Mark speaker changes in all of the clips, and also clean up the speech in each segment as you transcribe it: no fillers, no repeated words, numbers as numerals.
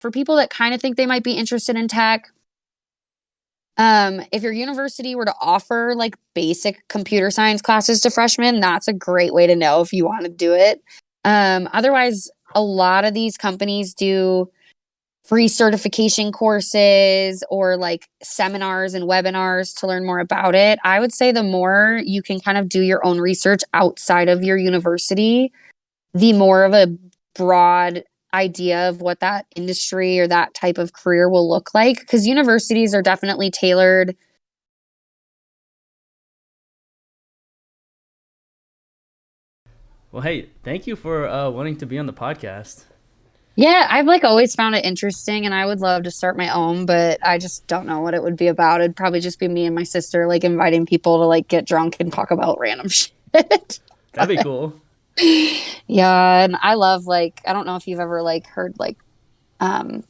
Speaker 1: for people that kind of think they might be interested in tech, if your university were to offer like basic computer science classes to freshmen, that's a great way to know if you want to do it. Otherwise, a lot of these companies do free certification courses or like seminars and webinars to learn more about it. I would say the more you can kind of do your own research outside of your university, the more of a broad idea of what that industry or that type of career will look like, because universities are definitely tailored.
Speaker 2: Well, hey, thank you for wanting to be on the podcast.
Speaker 1: Yeah, I've like always found it interesting, and I would love to start my own, but I just don't know what it would be about. It'd probably just be me and my sister like inviting people to like get drunk and talk about random shit.
Speaker 2: That'd be cool.
Speaker 1: Yeah, and I love like, I don't know if you've ever like heard like Not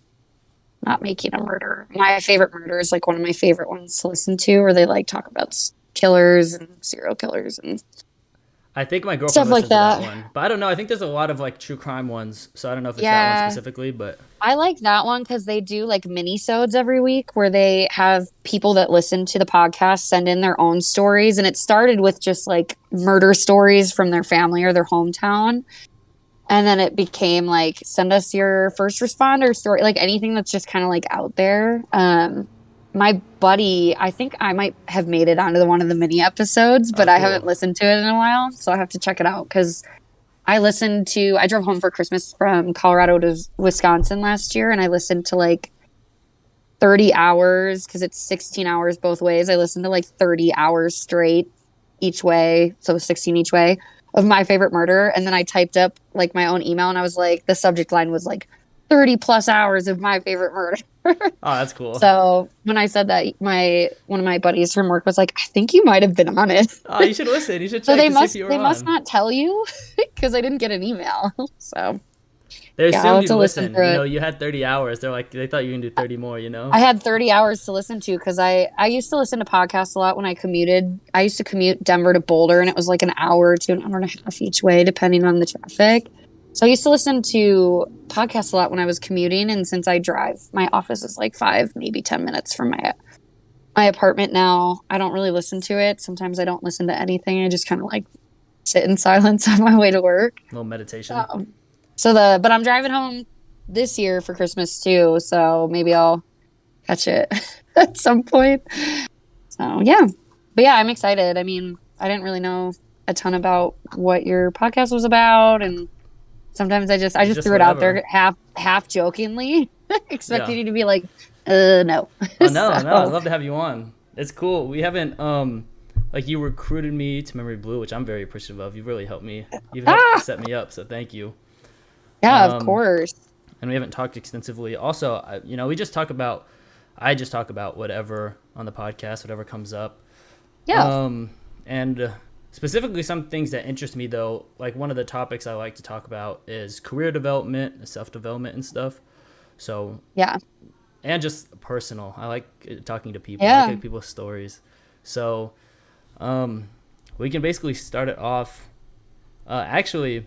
Speaker 1: Making a Murder. My Favorite Murder is like one of my favorite ones to listen to, where they like talk about killers and serial killers and
Speaker 2: I think my girlfriend
Speaker 1: stuff like
Speaker 2: listens to that
Speaker 1: that.
Speaker 2: one, but I don't know. I think there's a lot of like true crime ones, so I don't know if it's that one
Speaker 1: Yeah,
Speaker 2: specifically. But
Speaker 1: I like that one because they do like mini-sodes every week where they have people that listen to the podcast send in their own stories. And it started with just like murder stories from their family or their hometown. And then it became like, send us your first responder story, like anything that's just kind of like out there. My buddy, I think I might have made it onto one of the mini episodes, but
Speaker 2: oh,
Speaker 1: I haven't
Speaker 2: cool.
Speaker 1: listened to it in a while. So I have to check it out because I drove home for Christmas from Colorado to Wisconsin last year, and I listened to like 30 hours because it's 16 hours both ways. I listened to like 30 hours straight each way. So 16 each way of My Favorite Murder. And then I typed up like my own email, and I was like, the subject line was like 30 plus hours of My Favorite Murder.
Speaker 2: Oh, that's cool.
Speaker 1: So when I said that, one of my buddies from work was like, I think you might have been on it.
Speaker 2: Oh, you should listen. You should
Speaker 1: So
Speaker 2: check to see if you were
Speaker 1: they
Speaker 2: on.
Speaker 1: must not tell you because I didn't get an email. So
Speaker 2: They
Speaker 1: yeah, I'll
Speaker 2: assumed
Speaker 1: have to
Speaker 2: you'd
Speaker 1: listen
Speaker 2: listen.
Speaker 1: through
Speaker 2: You
Speaker 1: it.
Speaker 2: know, you had 30 hours. They're like, they thought you can do 30 more. You know.
Speaker 1: I had 30 hours to listen to because I used to listen to podcasts a lot when I commuted. I used to commute Denver to Boulder, and it was like an hour to an hour and a half each way, depending on the traffic. So I used to listen to podcasts a lot when I was commuting, and since I drive, my office is like 5, maybe 10 minutes from my apartment now. I don't really listen to it. Sometimes I don't listen to anything. I just kind of like sit in silence on my way to work.
Speaker 2: A little meditation.
Speaker 1: But I'm driving home this year for Christmas too, so maybe I'll catch it at some point. So yeah, but yeah, I'm excited. I mean, I didn't really know a ton about what your podcast was about, and sometimes I just threw it out there half jokingly, expecting you to be like, no.
Speaker 2: Oh no, no, I'd love to have you on. It's cool. We haven't like you recruited me to Memory Blue, which I'm very appreciative of. You've really helped me. You've helped set me up, so thank you.
Speaker 1: Yeah, of course.
Speaker 2: And we haven't talked extensively. Also, I just talk about whatever on the podcast, whatever comes up.
Speaker 1: Yeah.
Speaker 2: And specifically some things that interest me though, like one of the topics I like to talk about is career development, self-development and stuff. So
Speaker 1: yeah.
Speaker 2: And just personal. I like talking to people.
Speaker 1: Yeah.
Speaker 2: I like people's stories. So we can basically start it off. Actually,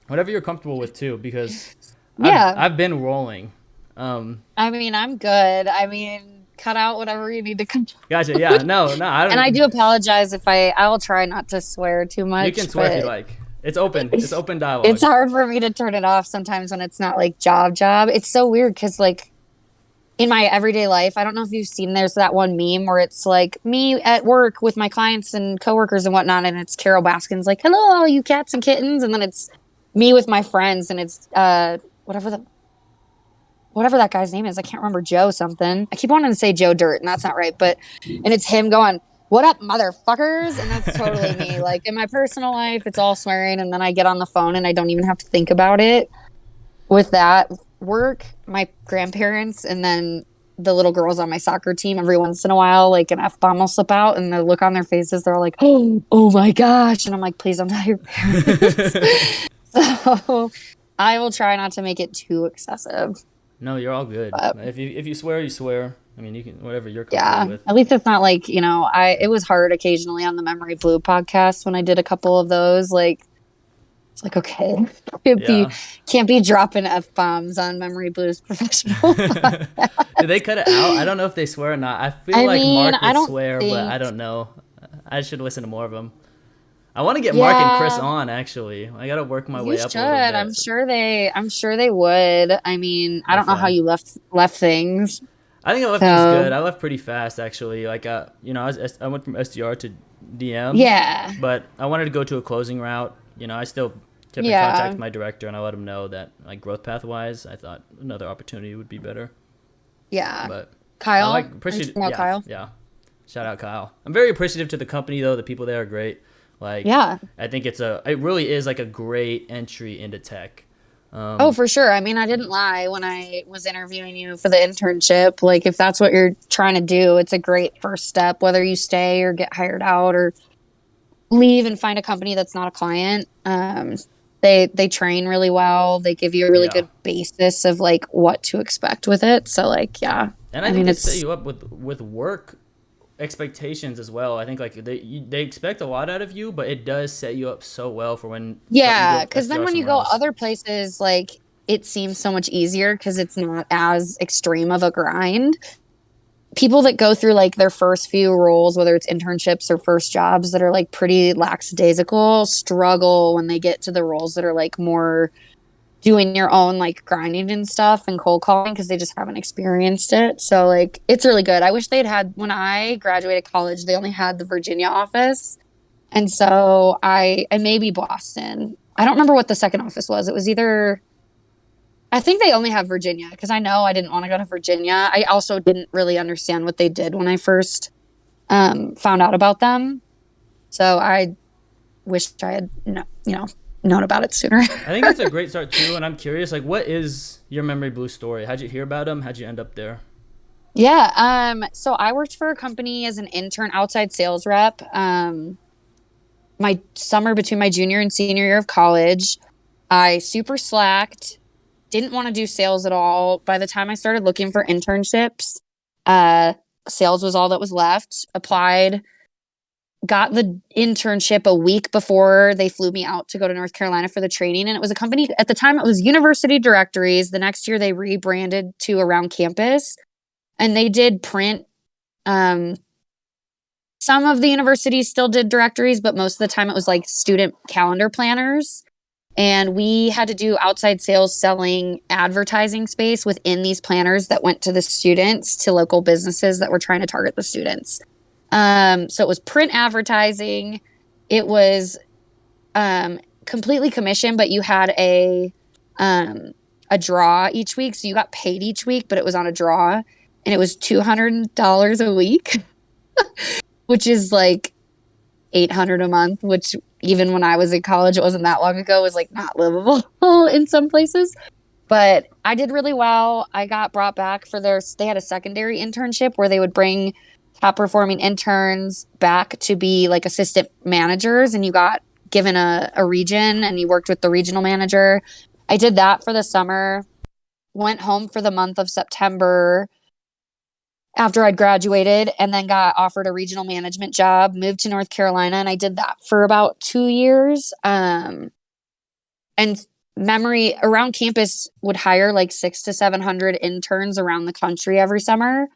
Speaker 2: whatever you're comfortable with too, because I've been rolling.
Speaker 1: I mean, I'm good. I mean, cut out whatever you need to cut.
Speaker 2: Gotcha. Yeah. No. I don't.
Speaker 1: And I do apologize if I will try not to swear too much.
Speaker 2: You can swear if you like. It's open. It's open dialogue.
Speaker 1: It's hard for me to turn it off sometimes when it's not like job. It's so weird because like in my everyday life, I don't know if you've seen, there's that one meme where it's like me at work with my clients and coworkers and whatnot, and it's Carol Baskin's like, hello, all you cats and kittens. And then it's me with my friends, and it's whatever that guy's name is. I can't remember, Joe something. I keep wanting to say Joe Dirt, and that's not right. And it's him going, what up, motherfuckers? And that's totally me. Like in my personal life, it's all swearing, and then I get on the phone and I don't even have to think about it. With that, work, my grandparents, and then the little girls on my soccer team, every once in a while, like an F-bomb will slip out, and the look on their faces, they're like, oh my gosh. And I'm like, please don't tell your parents. So I will try not to make it too excessive.
Speaker 2: No, you're all good. But if you swear, you swear. I mean, you can, whatever you're comfortable with.
Speaker 1: At least it's not like, it was hard occasionally on the Memory Blue podcast when I did a couple of those. Like, It's like, okay, can't be
Speaker 2: Yeah.
Speaker 1: can't be dropping F-bombs on Memory Blues professional.
Speaker 2: Did they cut it out? I don't know if they swear or not. I feel
Speaker 1: I
Speaker 2: like
Speaker 1: mean,
Speaker 2: Mark
Speaker 1: I
Speaker 2: would
Speaker 1: don't
Speaker 2: swear, but
Speaker 1: think,
Speaker 2: I don't know. I should listen to more of them. I want to get Mark and Chris
Speaker 1: yeah,
Speaker 2: on actually. I gotta work my
Speaker 1: you
Speaker 2: way up
Speaker 1: should.
Speaker 2: a little bit.
Speaker 1: I'm sure they would. I mean, I
Speaker 2: They're
Speaker 1: don't know how
Speaker 2: fun.
Speaker 1: you left things.
Speaker 2: I think I left things good.
Speaker 1: So,
Speaker 2: I left pretty fast actually. Like I went from SDR to DM,
Speaker 1: yeah.
Speaker 2: but I wanted to go to a closing route. I still kept in contact
Speaker 1: Yeah.
Speaker 2: with my director, and I let him know that like growth path wise, I thought another opportunity would be better.
Speaker 1: Yeah.
Speaker 2: But I like
Speaker 1: Kyle? Are you
Speaker 2: appreciate
Speaker 1: talking about
Speaker 2: yeah,
Speaker 1: Kyle?
Speaker 2: yeah. Shout out Kyle. I'm very appreciative to the company though. The people there are great. Like
Speaker 1: Yeah.
Speaker 2: I think it really is like a great entry into tech.
Speaker 1: Oh,
Speaker 2: Um,
Speaker 1: for sure. I mean, I didn't lie when I was interviewing you for the internship. Like, if that's what you're trying to do, it's a great first step, whether you stay or get hired out or leave and find a company that's not a client. They train really well. They give you a really
Speaker 2: yeah.
Speaker 1: good basis of like what to expect with it. So, like, yeah.
Speaker 2: And I
Speaker 1: I
Speaker 2: think
Speaker 1: mean,
Speaker 2: they set
Speaker 1: it's
Speaker 2: you up with work expectations as well. I think like they expect a lot out of you, but it does set you up so well for when you
Speaker 1: yeah,
Speaker 2: go
Speaker 1: because then
Speaker 2: SDR
Speaker 1: when you
Speaker 2: somewhere
Speaker 1: go
Speaker 2: else.
Speaker 1: other places, like it seems so much easier because it's not as extreme of a grind. People that go through like their first few roles, whether it's internships or first jobs that are like pretty lackadaisical, struggle when they get to the roles that are like more doing your own like grinding and stuff and cold calling because they just haven't experienced it. So like it's really good. I wish they'd had when I graduated college, they only had the Virginia office. And so I maybe Boston. I don't remember what the second office was. It was either I think they only have Virginia because I know I didn't want to go to Virginia. I also didn't really understand what they did when I first found out about them. So I wished I had known about it sooner.
Speaker 2: I think that's a great start too, and I'm curious, like, what is your Memory Blue story? How'd you hear about them? How'd you end up there?
Speaker 1: Yeah. So I worked for a company as an intern outside sales rep. My summer between my junior and senior year of college, I super slacked, didn't want to do sales at all. By the time I started looking for internships, uh, sales was all that was left. Applied, got the internship a week before they flew me out to go to North Carolina for the training. And it was a company at the time, it was University Directories. The next year, they rebranded to Around Campus and they did print. Um, some of the universities still did directories, but most of the time it was like student calendar planners. And we had to do outside sales selling advertising space within these planners that went to the students, to local businesses that were trying to target the students. So it was print advertising. It was completely commission, but you had a draw each week. So you got paid each week, but it was on a draw. And it was $200 a week, which is like 800 a month, which even when I was in college, it wasn't that long ago, was like not livable in some places. But I did really well. I got brought back for they had a secondary internship where they would bring top performing interns back to be like assistant managers, and you got given a region and you worked with the regional manager. I did that for the summer, went home for the month of September after I'd graduated, and then got offered a regional management job, moved to North Carolina, and I did that for about 2 years. And Memory Around Campus would hire like 600 to 700 interns around the country every summer.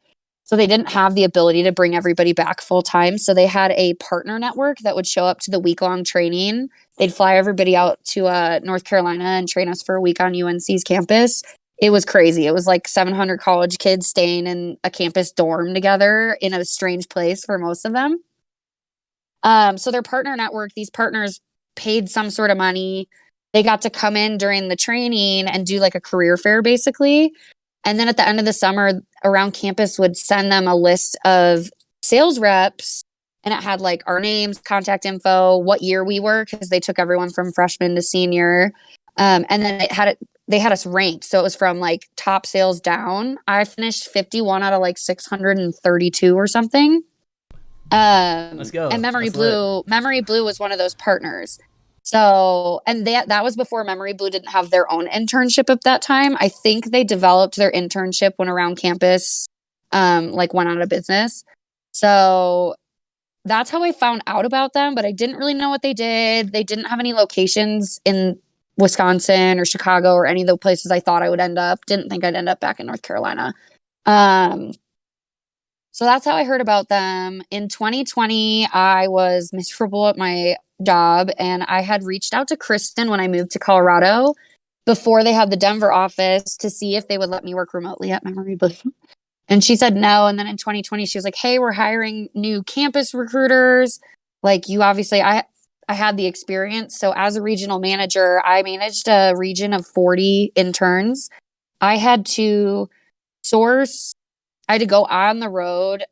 Speaker 1: So they didn't have the ability to bring everybody back full time. So they had a partner network that would show up to the week long training. They'd fly everybody out to North Carolina and train us for a week on UNC's campus. It was crazy. It was like 700 college kids staying in a campus dorm together in a strange place for most of them. So their partner network, these partners paid some sort of money. They got to come in during the training and do like a career fair basically. And then at the end of the summer, Around Campus would send them a list of sales reps, and it had like our names, contact info, what year we were, because they took everyone from freshman to senior. And then they had us ranked. So it was from like top sales down. I finished 51 out of like 632 or something.
Speaker 2: Let's go.
Speaker 1: And
Speaker 2: That's lit.
Speaker 1: Memory Blue was one of those partners. So, and that was before Memory Blue didn't have their own internship at that time. I think they developed their internship when Around Campus, like went out of business. So that's how I found out about them, but I didn't really know what they did. They didn't have any locations in Wisconsin or Chicago or any of the places I thought I would end up. Didn't think I'd end up back in North Carolina. Um, so that's how I heard about them. In 2020, I was miserable at my job, and I had reached out to Kristen when I moved to Colorado before they had the Denver office to see if they would let me work remotely at Memory Blue. And she said no. And then in 2020, she was like, hey, we're hiring new campus recruiters. Like, you obviously, I had the experience. So as a regional manager, I managed a region of 40 interns. I had to source, I had to go on the road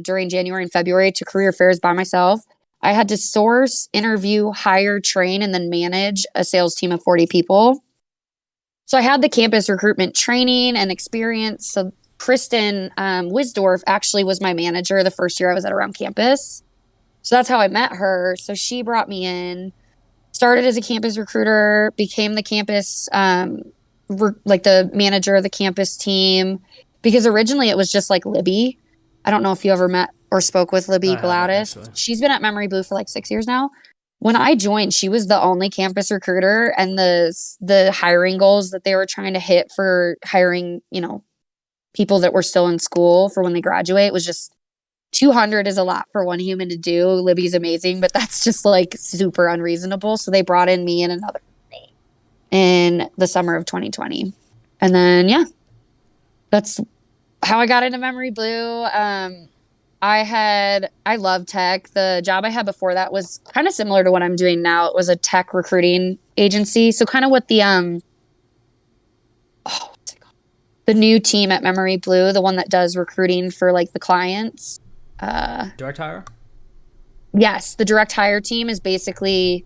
Speaker 1: during January and February to career fairs by myself. I had to source, interview, hire, train, and then manage a sales team of 40 people. So I had the campus recruitment training and experience. So Kristen Wisdorf actually was my manager the first year I was at Around Campus. So that's how I met her. So she brought me in, started as a campus recruiter, became the campus, like the manager of the campus team. Because originally it was just like Libby. I don't know if you ever met or spoke with Libby Gladys. She's been at Memory Blue for like 6 years now. When I joined, she was the only campus recruiter, and the hiring goals that they were trying to hit for hiring, people that were still in school for when they graduate was just 200 is a lot for one human to do. Libby's amazing, but that's just like super unreasonable. So they brought in me and another in the summer of 2020. And then, yeah, that's how I got into Memory Blue. I love tech. The job I had before that was kind of similar to what I'm doing now. It was a tech recruiting agency. So kind of what the new team at Memory Blue, the one that does recruiting for like the clients.
Speaker 2: Direct hire?
Speaker 1: Yes. The direct hire team is basically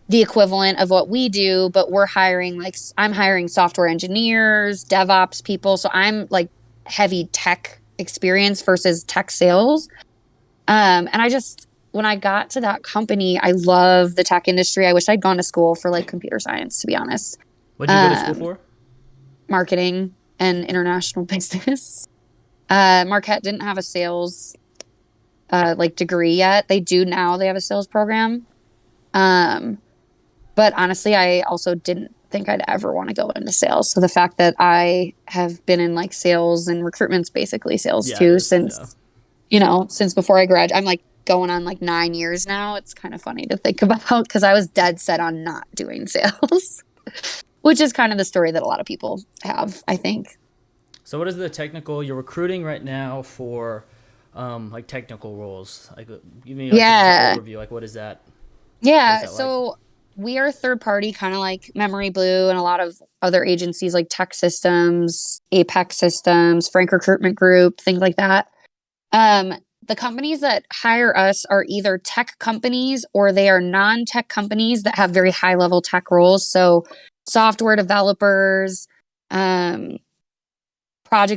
Speaker 1: the equivalent of what we do, but we're hiring, like, I'm hiring software engineers, DevOps people. So I'm like heavy tech experience versus tech sales. And when I got to that company, I love the tech industry. I wish I'd gone to school for like computer science, to be honest.
Speaker 2: What'd you go to school for?
Speaker 1: Marketing and international business. Marquette didn't have a sales degree yet. They do now. They have a sales program. But honestly, I also didn't think I'd ever want to go into sales. So the fact that I have been in like sales and recruitment's basically sales since before I graduated. I'm like going on like 9 years now. It's kind of funny to think about because I was dead set on not doing sales, which is kind of the story that a lot of people have, I think.
Speaker 2: So what is the technical you're recruiting right now for, like technical roles? Like, give me an overview. Like, what is that?
Speaker 1: Yeah.
Speaker 2: What is that
Speaker 1: so we are third party, kind of like Memory Blue and a lot of other agencies like Tech Systems, Apex Systems, Frank Recruitment Group, things like that. The companies that hire us are either tech companies or they are non-tech companies that have very high level tech roles. So software developers, project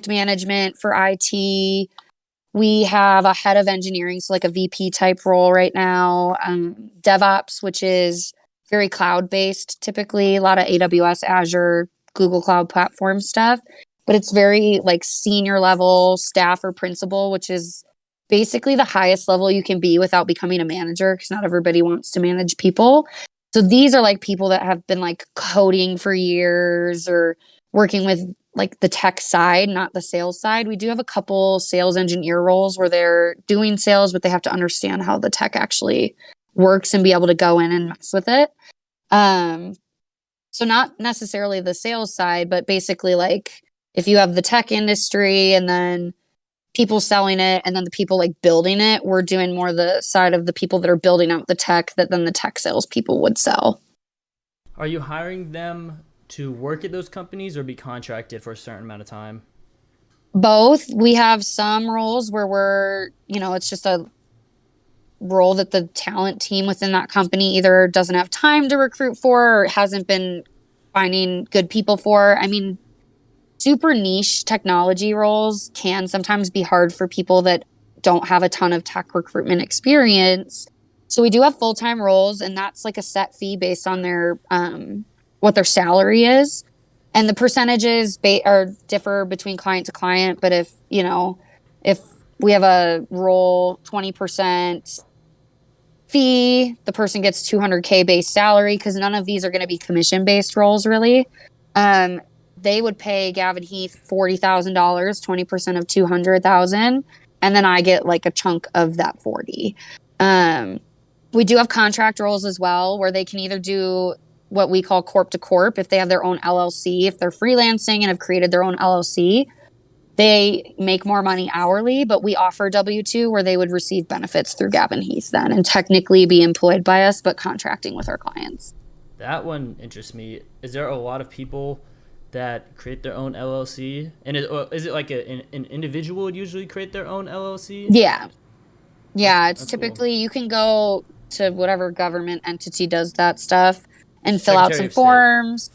Speaker 1: management for IT. We have a head of engineering, so like a VP type role right now. DevOps, which is very cloud-based, typically a lot of AWS, Azure, Google Cloud Platform stuff. But it's very like senior level staff or principal, which is basically the highest level you can be without becoming a manager because not everybody wants to manage people. So these are like people that have been like coding for years or working with like the tech side, not the sales side. We do have a couple sales engineer roles where they're doing sales, but they have to understand how the tech actually works and be able to go in and mess with it. So not necessarily the sales side, but basically like if you have the tech industry and then people selling it and then the people like building it, we're doing more the side of the people that are building out the tech that then the tech sales people would sell.
Speaker 2: Are you hiring them to work at those companies or be contracted for a certain amount of time?
Speaker 1: Both. We have some roles where we're, it's just a role that the talent team within that company either doesn't have time to recruit for or hasn't been finding good people for. I mean, super niche technology roles can sometimes be hard for people that don't have a ton of tech recruitment experience. So we do have full-time roles, and that's like a set fee based on their what their salary is. And the percentages differ between client to client. But if we have a role 20% fee. The person gets 200K base salary because none of these are going to be commission based roles really. They would pay Gavin Heath $40,000, 20% of 200,000, and then I get like a chunk of that 40. We do have contract roles as well where they can either do what we call corp to corp if they have their own LLC. If they're freelancing and have created their own LLC, they make more money hourly, but we offer W-2 where they would receive benefits through Gavin Heath then and technically be employed by us, but contracting with our clients.
Speaker 2: That one interests me. Is there a lot of people that create their own LLC? And is it like an individual would usually create their own LLC?
Speaker 1: Yeah. Yeah, it's
Speaker 2: That's
Speaker 1: typically
Speaker 2: cool.
Speaker 1: you can go to whatever government entity does that stuff and fill out
Speaker 2: Secretary
Speaker 1: some
Speaker 2: of State.
Speaker 1: forms.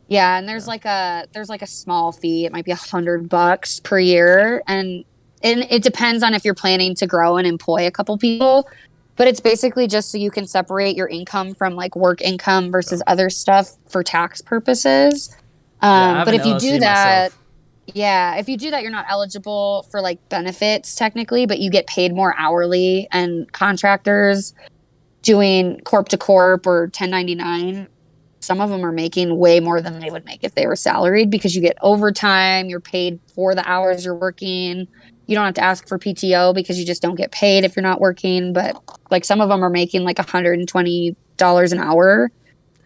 Speaker 1: Yeah, and there's like a small fee. It might be $100 per year, and it depends on if you're planning to grow and employ a couple people. But it's basically just so you can separate your income from like work income versus other stuff for tax purposes.
Speaker 2: Yeah, I have
Speaker 1: But
Speaker 2: an
Speaker 1: if you
Speaker 2: LLC
Speaker 1: do that,
Speaker 2: myself.
Speaker 1: yeah, if you do that, you're not eligible for like benefits technically, but you get paid more hourly. And contractors doing corp to corp or 1099, some of them are making way more than they would make if they were salaried because you get overtime, you're paid for the hours you're working. You don't have to ask for PTO because you just don't get paid if you're not working. But like some of them are making like $120 an hour,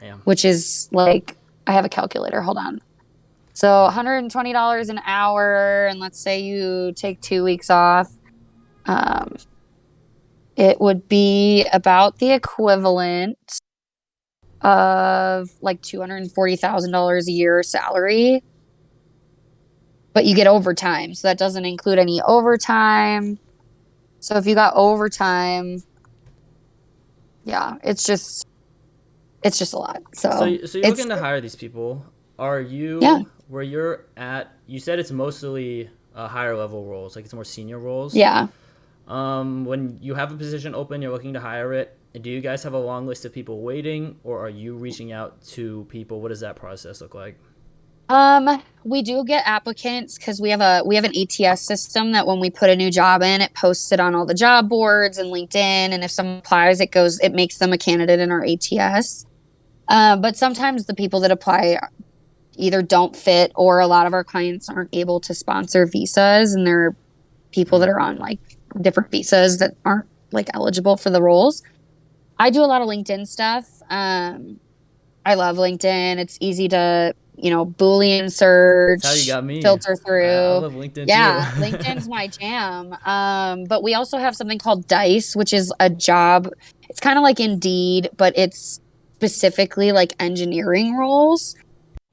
Speaker 2: Damn.
Speaker 1: which is like, I have a calculator. Hold on. So $120 an hour, and let's say you take 2 weeks off, it would be about the equivalent of like $240,000 a year salary, but you get overtime. So that doesn't include any overtime. So if you got overtime, yeah, it's just a lot.
Speaker 2: So you're
Speaker 1: It's
Speaker 2: looking to hire these people. Are
Speaker 1: yeah,
Speaker 2: you where you're at? You said it's mostly higher level roles, like it's more senior roles.
Speaker 1: yeah.
Speaker 2: When you have a position open, you're looking to hire it. Do you guys have a long list of people waiting, or are you reaching out to people? What does that process look like?
Speaker 1: We do get applicants because we have an ATS system that when we put a new job in, it posts it on all the job boards and LinkedIn, and if someone applies, it makes them a candidate in our ATS. But sometimes the people that apply either don't fit or a lot of our clients aren't able to sponsor visas, and they're people that are on like different visas that aren't like eligible for the roles. I do a lot of LinkedIn stuff. I love LinkedIn. It's easy to, Boolean
Speaker 2: That's how you
Speaker 1: search,
Speaker 2: got me.
Speaker 1: filter
Speaker 2: I
Speaker 1: through.
Speaker 2: love LinkedIn
Speaker 1: Yeah,
Speaker 2: too.
Speaker 1: LinkedIn's my jam. But we also have something called Dice, which is a job. It's kind of like Indeed, but it's specifically like engineering roles.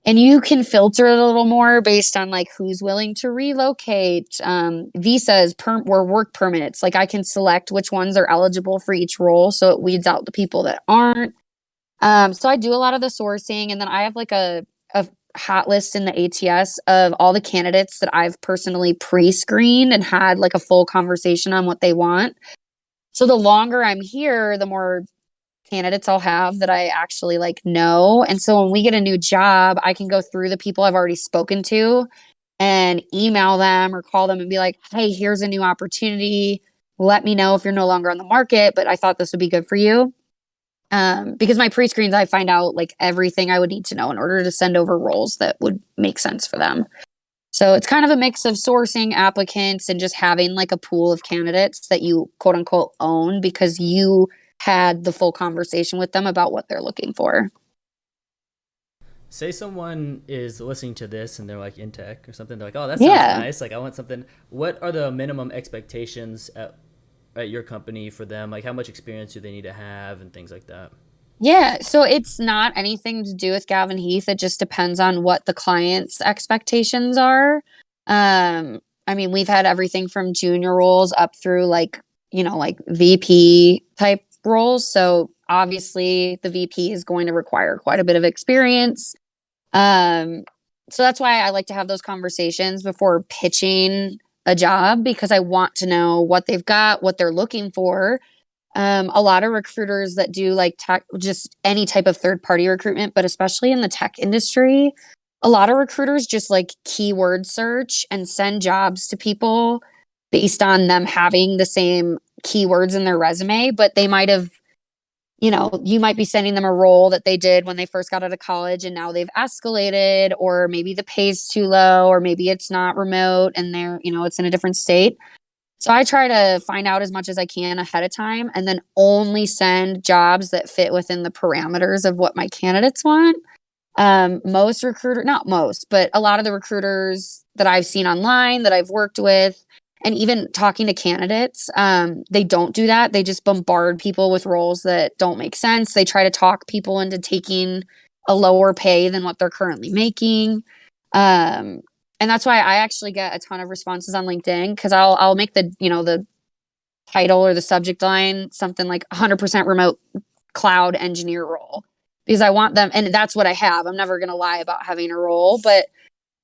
Speaker 1: And you can filter it a little more based on like who's willing to relocate, visas, or work permits. Like I can select which ones are eligible for each role, so it weeds out the people that aren't. So I do a lot of the sourcing, and then I have like a hot list in the ATS of all the candidates that I've personally pre-screened and had like a full conversation on what they want. So the longer I'm here, the more candidates I'll have that I actually like know. And so when we get a new job, I can go through the people I've already spoken to and email them or call them and be like, hey, here's a new opportunity. Let me know if you're no longer on the market, but I thought this would be good for you. Because my pre-screens, I find out like everything I would need to know in order to send over roles that would make sense for them. So it's kind of a mix of sourcing applicants and just having like a pool of candidates that you quote unquote own because you had the full conversation with them about what they're looking for.
Speaker 2: Say someone is listening to this and they're like in tech or something. They're like, oh, that sounds
Speaker 1: Yeah.
Speaker 2: nice. Like I want something. What are the minimum expectations at your company for them? Like how much experience do they need to have and things like that?
Speaker 1: Yeah. So it's not anything to do with Gavin Heath. It just depends on what the client's expectations are. I mean, we've had everything from junior roles up through like, like VP type roles. So obviously the VP is going to require quite a bit of experience. Um, so that's why I like to have those conversations before pitching a job because I want to know what they've got, what they're looking for. A lot of recruiters that do like tech, just any type of third party recruitment, but especially in the tech industry, a lot of recruiters just like keyword search and send jobs to people based on them having the same keywords in their resume, but they might have you might be sending them a role that they did when they first got out of college and now they've escalated, or maybe the pay's too low, or maybe it's not remote and it's in a different state. So I try to find out as much as I can ahead of time and then only send jobs that fit within the parameters of what my candidates want. Not most, but a lot of the recruiters that I've seen online that I've worked with, and even talking to candidates, they don't do that. They just bombard people with roles that don't make sense. They try to talk people into taking a lower pay than what they're currently making. And that's why I actually get a ton of responses on LinkedIn, because I'll make the title or the subject line something like 100% remote cloud engineer role, because I want them, and that's what I have. I'm never going to lie about having a role, but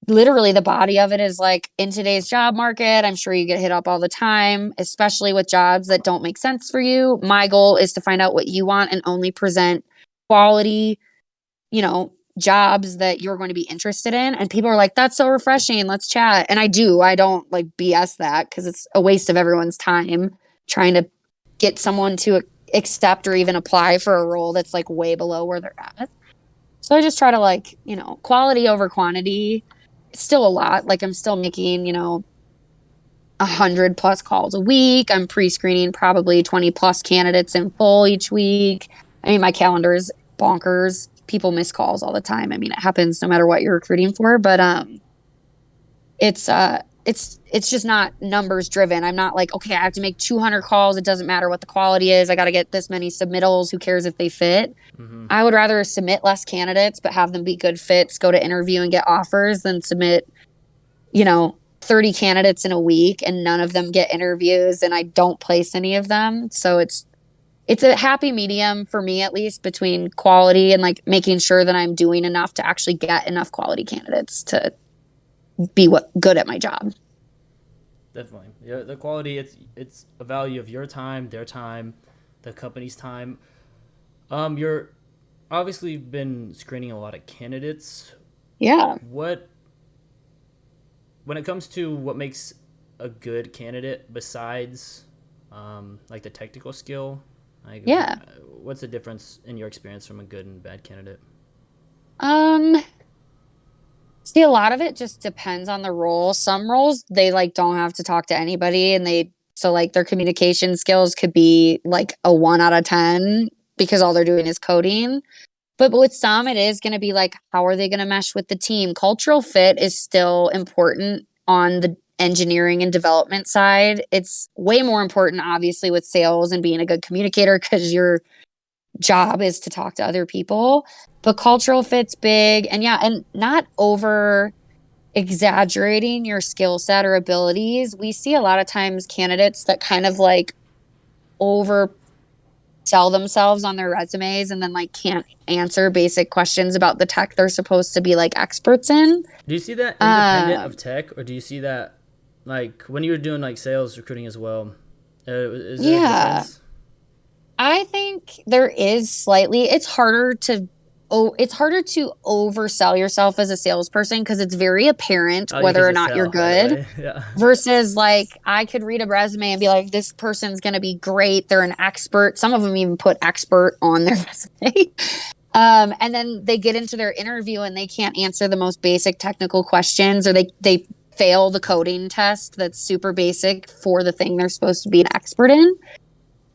Speaker 1: literally the body of it is like, in today's job market, I'm sure you get hit up all the time, especially with jobs that don't make sense for you. My goal is to find out what you want and only present quality, jobs that you're going to be interested in. And people are like, that's so refreshing, let's chat. And I don't like BS that, because it's a waste of everyone's time trying to get someone to accept or even apply for a role that's like way below where they're at. So I just try to quality over quantity. It's still a lot. Like, I'm still making 100+ calls a week. I'm pre-screening probably 20+ candidates in full each week. I mean, my calendar is bonkers. People miss calls all the time. I mean, it happens no matter what you're recruiting for, but it's just not numbers driven. I'm not like, okay, I have to make 200 calls. It doesn't matter what the quality is. I got to get this many submittals. Who cares if they fit? Mm-hmm. I would rather submit less candidates, but have them be good fits, go to interview and get offers, than submit, 30 candidates in a week and none of them get interviews and I don't place any of them. So it's a happy medium for me, at least, between quality and like making sure that I'm doing enough to actually get enough quality candidates to be good at my job.
Speaker 2: Definitely. Yeah, the quality, it's a value of your time, their time, the company's time. You're obviously been screening a lot of candidates.
Speaker 1: Yeah.
Speaker 2: When it comes to what makes a good candidate besides like the technical skill, what's the difference in your experience from a good and bad candidate?
Speaker 1: See, a lot of it just depends on the role. Some roles, they don't have to talk to anybody, and their communication skills could be like a 1 out of 10 because all they're doing is coding. But with some, it is going to be like, how are they going to mesh with the team? Cultural fit is still important on the engineering and development side. It's way more important, obviously, with sales and being a good communicator, because your job is to talk to other people. But cultural fit's big. And and not over exaggerating your skill set or abilities. We see a lot of times candidates that kind of over sell themselves on their resumes and then can't answer basic questions about the tech they're supposed to be experts in.
Speaker 2: Do you see that independent of tech, or do you see that when you were doing sales recruiting as well? Is there a difference?
Speaker 1: I think there is slightly. It's harder to oversell yourself as a salesperson, because it's very apparent whether or not you're good.
Speaker 2: Yeah.
Speaker 1: Versus I could read a resume and be like, this person's going to be great. They're an expert. Some of them even put expert on their resume. And then they get into their interview and they can't answer the most basic technical questions, or they fail the coding test that's super basic for the thing they're supposed to be an expert in.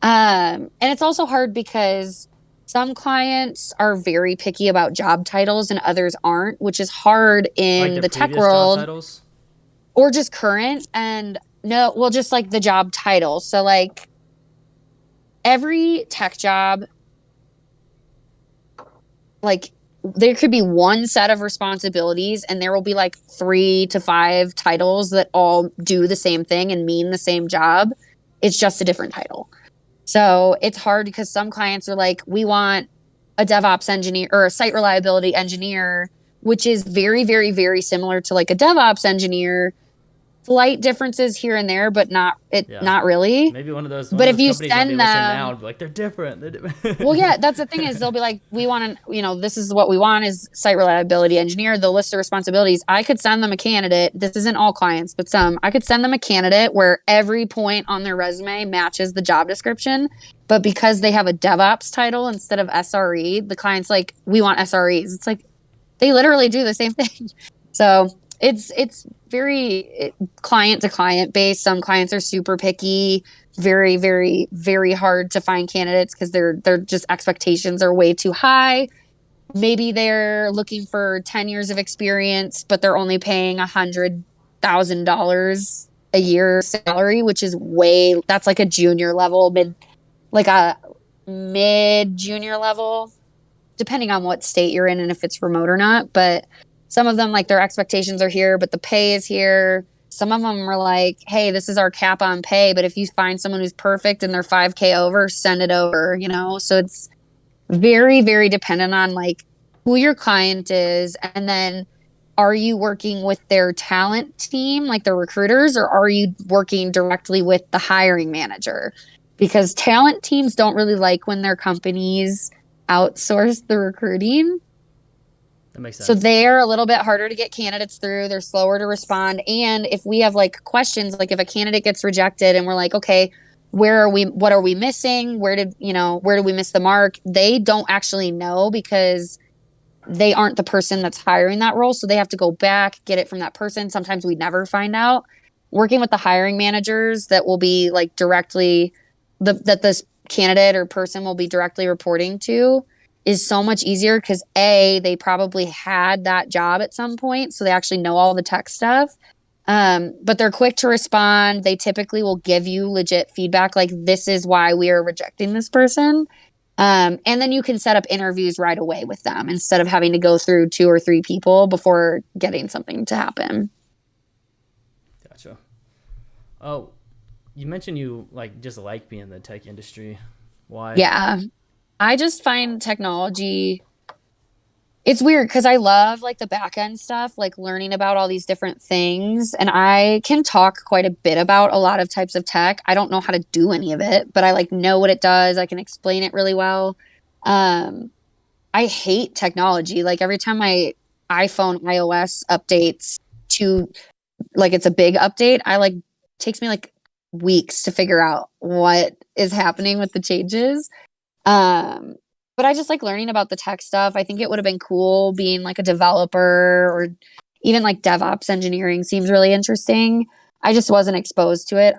Speaker 1: And it's also hard because some clients are very picky about job titles and others aren't, which is hard in the tech world.
Speaker 2: Job titles?
Speaker 1: Or just current. And just the job title. So every tech job, there could be one set of responsibilities and there will be 3 to 5 titles that all do the same thing and mean the same job. It's just a different title. So it's hard because some clients are like, we want a DevOps engineer or a site reliability engineer, which is very, very, very similar to a DevOps engineer. slight differences here and there, but
Speaker 2: Yeah.
Speaker 1: not really.
Speaker 2: Maybe one
Speaker 1: But
Speaker 2: of
Speaker 1: if
Speaker 2: those
Speaker 1: you
Speaker 2: companies might be
Speaker 1: send
Speaker 2: listening now
Speaker 1: them,
Speaker 2: and be like, they're different. They're
Speaker 1: well,
Speaker 2: different.
Speaker 1: yeah, that's the thing is they'll be like, we want to, this is what we want is site reliability engineer. They'll list the responsibilities. I could send them a candidate. This isn't all clients, but some. I could send them a candidate where every point on their resume matches the job description. But because they have a DevOps title instead of SRE, the client's like, we want SREs. It's like they literally do the same thing. So it's very client to client based. Some clients are super picky, very, very, very hard to find candidates because they're just expectations are way too high. Maybe they're looking for 10 years of experience, but they're only paying $100,000 a year salary, which is that's like a junior level, like a mid junior level, depending on what state you're in and if it's remote or not. But some of them, like their expectations are here, but the pay is here. Some of them are like, hey, this is our cap on pay, but if you find someone who's perfect and they're 5K over, send it over. So it's very, very dependent on like who your client is. And then are you working with their talent team, like the recruiters, or are you working directly with the hiring manager? Because talent teams don't really like when their companies outsource the recruiting.
Speaker 2: That makes
Speaker 1: So
Speaker 2: sense.
Speaker 1: they're a little bit harder to get candidates through. They're slower to respond. And if we have like questions, like if a candidate gets rejected and we're like, okay, what are we missing? Where did we miss the mark? They don't actually know because they aren't the person that's hiring that role. So they have to go back, get it from that person. Sometimes we never find out. Working with the hiring managers that will be like directly that this candidate or person will be directly reporting to is so much easier because they probably had that job at some point. So they actually know all the tech stuff. But they're quick to respond. They typically will give you legit feedback like this is why we are rejecting this person. And then you can set up interviews right away with them instead of having to go through 2 or 3 people before getting something to happen.
Speaker 2: Gotcha. Oh, you mentioned you just like being in the tech industry. Why?
Speaker 1: Yeah. I just find technology it's weird because I love like the back end stuff, like learning about all these different things. And I can talk quite a bit about a lot of types of tech. I don't know how to do any of it, but I like know what it does. I can explain it really well. Um, I hate technology. Like every time my iPhone iOS updates to like it's a big update, I like takes me like weeks to figure out what is happening with the changes. Um, but I just like learning about the tech stuff. I think it would have been cool being like a developer or even like DevOps engineering seems really interesting. I just wasn't exposed to it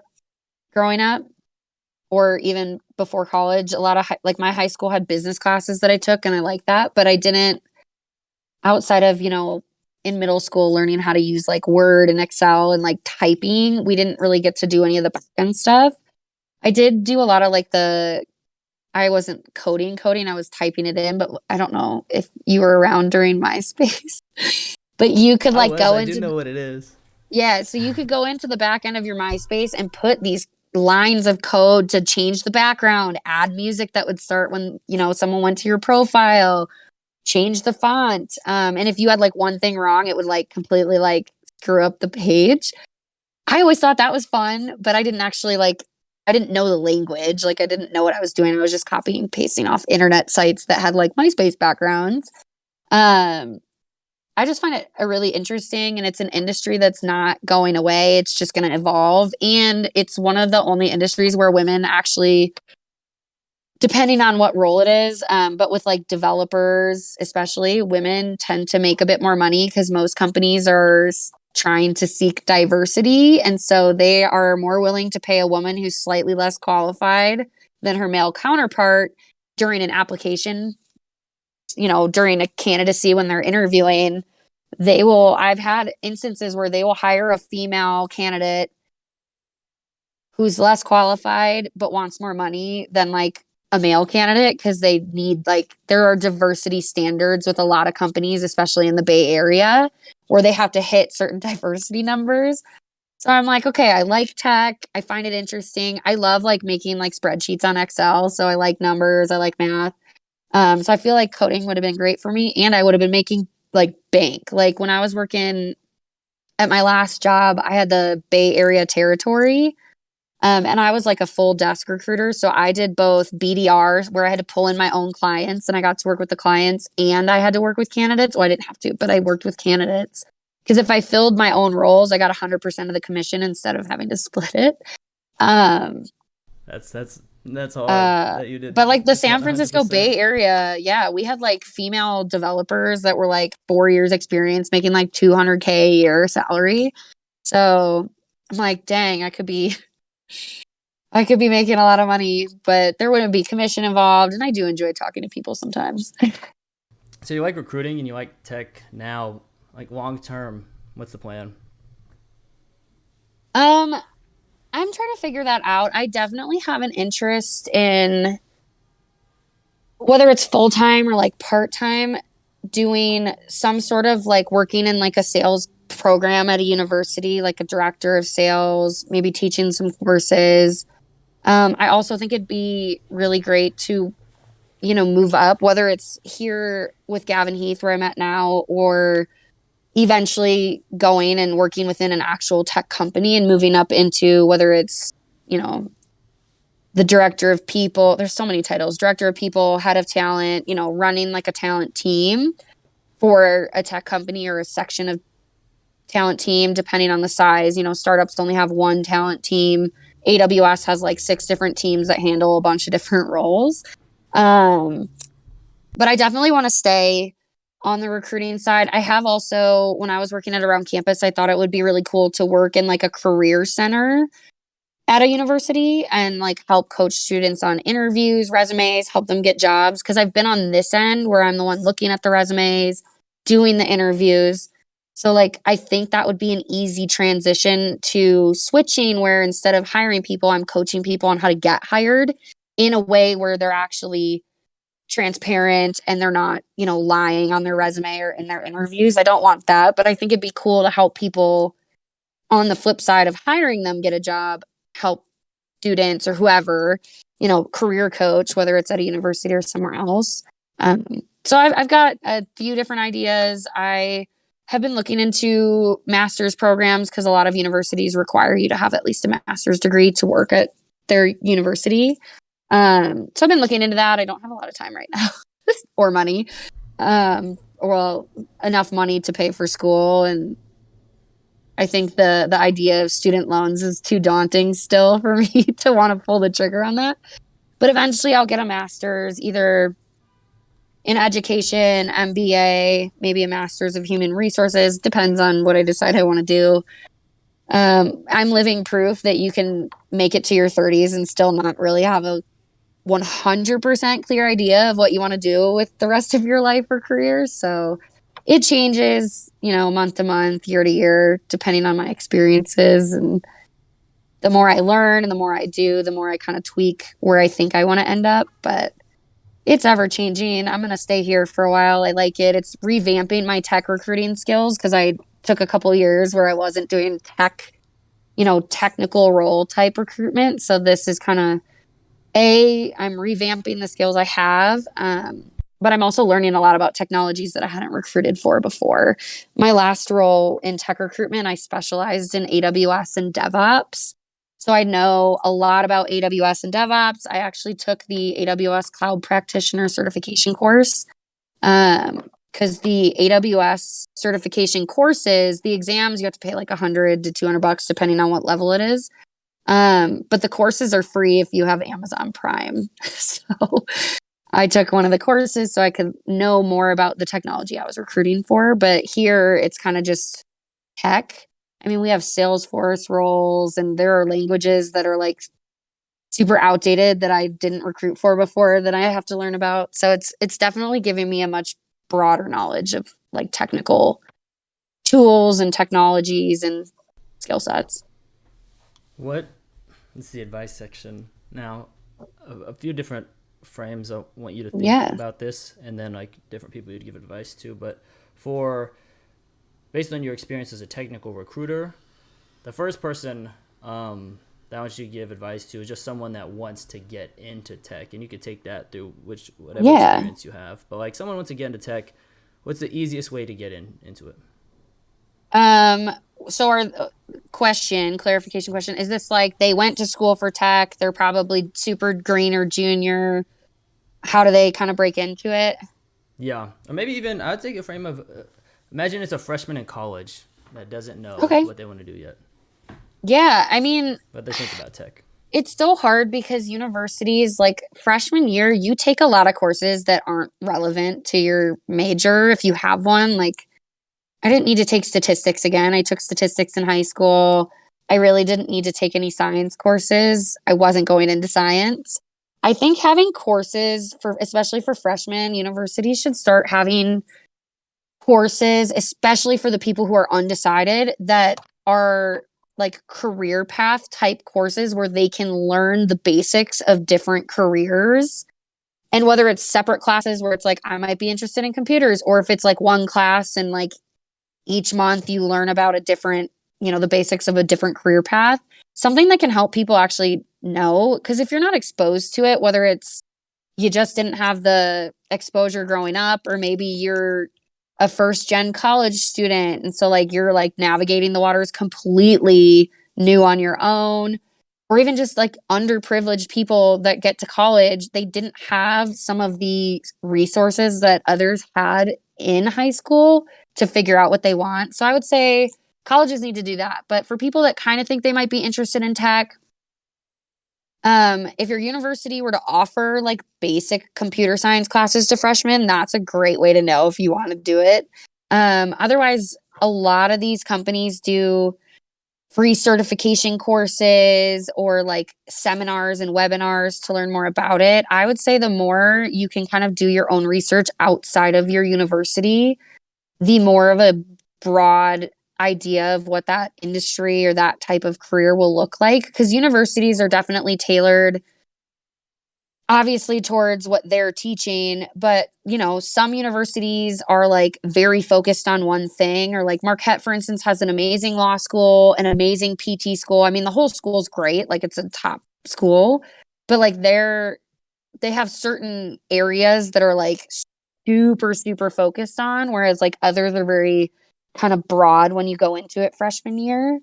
Speaker 1: growing up or even before college. A lot of like my high school had business classes that I took and I liked that, but I didn't outside of, in middle school learning how to use like Word and Excel and like typing. We didn't really get to do any of the back end stuff. I did do a lot of like I wasn't coding, I was typing it in, but I don't know if you were around during MySpace. But you could
Speaker 2: I
Speaker 1: like
Speaker 2: was.
Speaker 1: go
Speaker 2: I do
Speaker 1: into
Speaker 2: know what it is.
Speaker 1: yeah, so you could go into the back end of your MySpace and put these lines of code to change the background, add music that would start when, someone went to your profile, change the font. And if you had like one thing wrong, it would like completely like screw up the page. I always thought that was fun, but I didn't know the language. Like I didn't know what I was doing. I was just copying and pasting off internet sites that had like MySpace backgrounds. Um, I just find it a really interesting and it's an industry that's not going away. It's just going to evolve. And it's one of the only industries where women actually, depending on what role it is, but with like developers, especially women tend to make a bit more money because most companies are trying to seek diversity. And so they are more willing to pay a woman who's slightly less qualified than her male counterpart during an application, during a candidacy when they're interviewing. I've had instances where they will hire a female candidate who's less qualified but wants more money than like a male candidate because they need like there are diversity standards with a lot of companies, especially in the Bay Area, where they have to hit certain diversity numbers. So I'm like, okay, I like tech. I find it interesting. I love like making like spreadsheets on Excel. So I like numbers. I like math. So I feel like coding would have been great for me, and I would have been making like bank. Like when I was working at my last job, I had the Bay Area territory. And I was like a full desk recruiter. So I did both BDRs where I had to pull in my own clients and I got to work with the clients and I had to work with candidates. Well, I didn't have to, but I worked with candidates. Because if I filled my own roles, I got 100% of the commission instead of having to split it. Um,
Speaker 2: That's hard that you did
Speaker 1: but like the
Speaker 2: just
Speaker 1: San
Speaker 2: want
Speaker 1: Francisco
Speaker 2: 100%.
Speaker 1: Bay Area, yeah, we had like female developers that were like 4 years experience making like 200K a year salary. So I'm like, dang, I could be making a lot of money, but there wouldn't be commission involved. And I do enjoy talking to people sometimes.
Speaker 2: So you like recruiting and you like tech now, like long term, what's the plan?
Speaker 1: um, I'm trying to figure that out. I definitely have an interest in whether it's full time or like part time, doing some sort of like working in like a sales program at a university, like a director of sales, maybe teaching some courses. I also think it'd be really great to, move up, whether it's here with Gavin Heath where I'm at now, or eventually going and working within an actual tech company and moving up into whether it's, you know, the director of people. There's so many titles: director of people, head of talent, running like a talent team for a tech company or a section of talent team, depending on the size. Startups only have one talent team. AWS has like 6 different teams that handle a bunch of different roles. Um, but I definitely want to stay on the recruiting side. I have also, when I was working at Around Campus, I thought it would be really cool to work in like a career center at a university and like help coach students on interviews, resumes, help them get jobs. Cause I've been on this end where I'm the one looking at the resumes, doing the interviews. So like I think that would be an easy transition to switching where instead of hiring people, I'm coaching people on how to get hired in a way where they're actually transparent and they're not, lying on their resume or in their interviews. I don't want that, but I think it'd be cool to help people on the flip side of hiring them get a job, help students or whoever, career coach, whether it's at a university or somewhere else. So I've got a few different ideas. I have been looking into master's programs because a lot of universities require you to have at least a master's degree to work at their university. So I've been looking into that. I don't have a lot of time right now or money, or enough money to pay for school. And I think the idea of student loans is too daunting still for me to want to pull the trigger on that. But eventually I'll get a master's either in education, MBA, maybe a master's of human resources. Depends on what I decide I want to do. I'm living proof that you can make it to your 30s and still not really have a 100% clear idea of what you want to do with the rest of your life or career. So it changes, month to month, year to year, depending on my experiences. And the more I learn and the more I do, the more I kind of tweak where I think I want to end up. But it's ever changing. I'm going to stay here for a while. I like it. It's revamping my tech recruiting skills because I took a couple years where I wasn't doing tech, technical role type recruitment. So this is kind of I'm revamping the skills I have, but I'm also learning a lot about technologies that I hadn't recruited for before. My last role in tech recruitment, I specialized in AWS and DevOps. So I know a lot about AWS and DevOps. I actually took the AWS Cloud Practitioner certification course because the AWS certification courses, the exams, you have to pay like $100 to $200 depending on what level it is. But the courses are free if you have Amazon Prime. So I took one of the courses so I could know more about the technology I was recruiting for. But here it's kind of just tech. I mean, we have Salesforce roles and there are languages that are like super outdated that I didn't recruit for before that I have to learn about. So it's definitely giving me a much broader knowledge of like technical tools and technologies and skill sets.
Speaker 2: What is the advice section now? A few different frames I want you to think
Speaker 1: Yeah.
Speaker 2: about this, and then like different people you'd give advice to. But for based on your experience as a technical recruiter, the first person that I want you to give advice to is just someone that wants to get into tech, and you could take that through whatever
Speaker 1: Yeah.
Speaker 2: experience you have. But like someone wants to get into tech, what's the easiest way to get into it?
Speaker 1: so our clarification question, is this like they went to school for tech, they're probably super green or junior? How do they kind of break into it?
Speaker 2: Yeah, or maybe even I'd take a frame of imagine it's a freshman in college that doesn't know
Speaker 1: Okay.
Speaker 2: what they want to do yet,
Speaker 1: Yeah, I mean,
Speaker 2: but they think about tech.
Speaker 1: it's still hard because universities, like freshman year, you take a lot of courses that aren't relevant to your major if you have one. Like, I didn't need to take statistics again. I took statistics in high school. I really didn't need to take any science courses. I wasn't going into science. I think having courses for, especially for freshmen, universities should start having courses, especially for the people who are undecided, that are like career path type courses where they can learn the basics of different careers. And whether it's separate classes where it's like, I might be interested in computers, or if it's like one class and like each month you learn about a different, the basics of a different career path, something that can help people actually know. Because if you're not exposed to it, whether it's you just didn't have the exposure growing up, or maybe you're a first gen college student. And so, like, you're like navigating the waters completely new on your own, or even just like underprivileged people that get to college, they didn't have some of the resources that others had in high school to figure out what they want. So, I would say colleges need to do that. But for people that kind of think they might be interested in tech, if your university were to offer like basic computer science classes to freshmen, that's a great way to know if you want to do it. Otherwise, a lot of these companies do free certification courses or like seminars and webinars to learn more about it. I would say the more you can kind of do your own research outside of your university, the more of a broad idea of what that industry or that type of career will look like. Because universities are definitely tailored, obviously, towards what they're teaching. But, some universities are like very focused on one thing. Or like Marquette, for instance, has an amazing law school, an amazing PT school. I mean, the whole school is great. Like, it's a top school. But like they have certain areas that are like super, super focused on, whereas like others are very kind of broad when you go into it freshman year.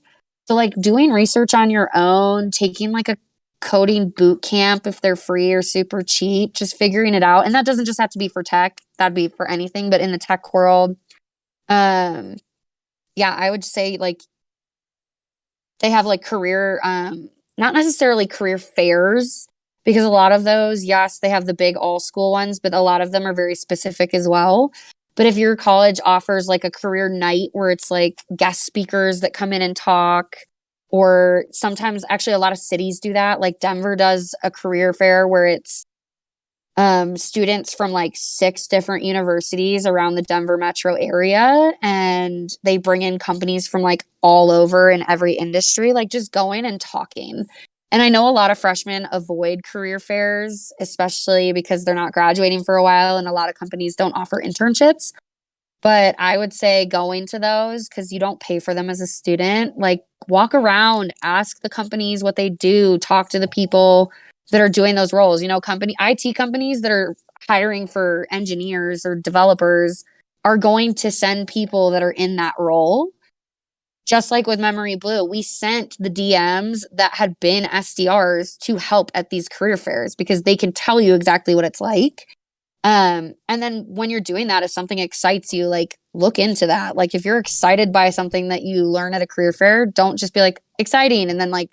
Speaker 1: So like doing research on your own, taking like a coding boot camp if they're free or super cheap, just figuring it out. And that doesn't just have to be for tech, that'd be for anything, but in the tech world, um, yeah, I would say like they have like career, not necessarily career fairs, because a lot of those, yes, they have the big all school ones, but a lot of them are very specific as well. But if your college offers like a career night where it's like guest speakers that come in and talk, or sometimes actually a lot of cities do that. Like Denver does a career fair where it's students from like 6 different universities around the Denver metro area. And they bring in companies from like all over in every industry, like just going and talking. And I know a lot of freshmen avoid career fairs, especially because they're not graduating for a while and a lot of companies don't offer internships. But I would say going to those, because you don't pay for them as a student, like walk around, ask the companies what they do, talk to the people that are doing those roles. IT companies that are hiring for engineers or developers are going to send people that are in that role. Just like with Memory Blue, we sent the DMs that had been SDRs to help at these career fairs because they can tell you exactly what it's like. And then when you're doing that, if something excites you, like look into that. Like if you're excited by something that you learn at a career fair, don't just be like exciting and then like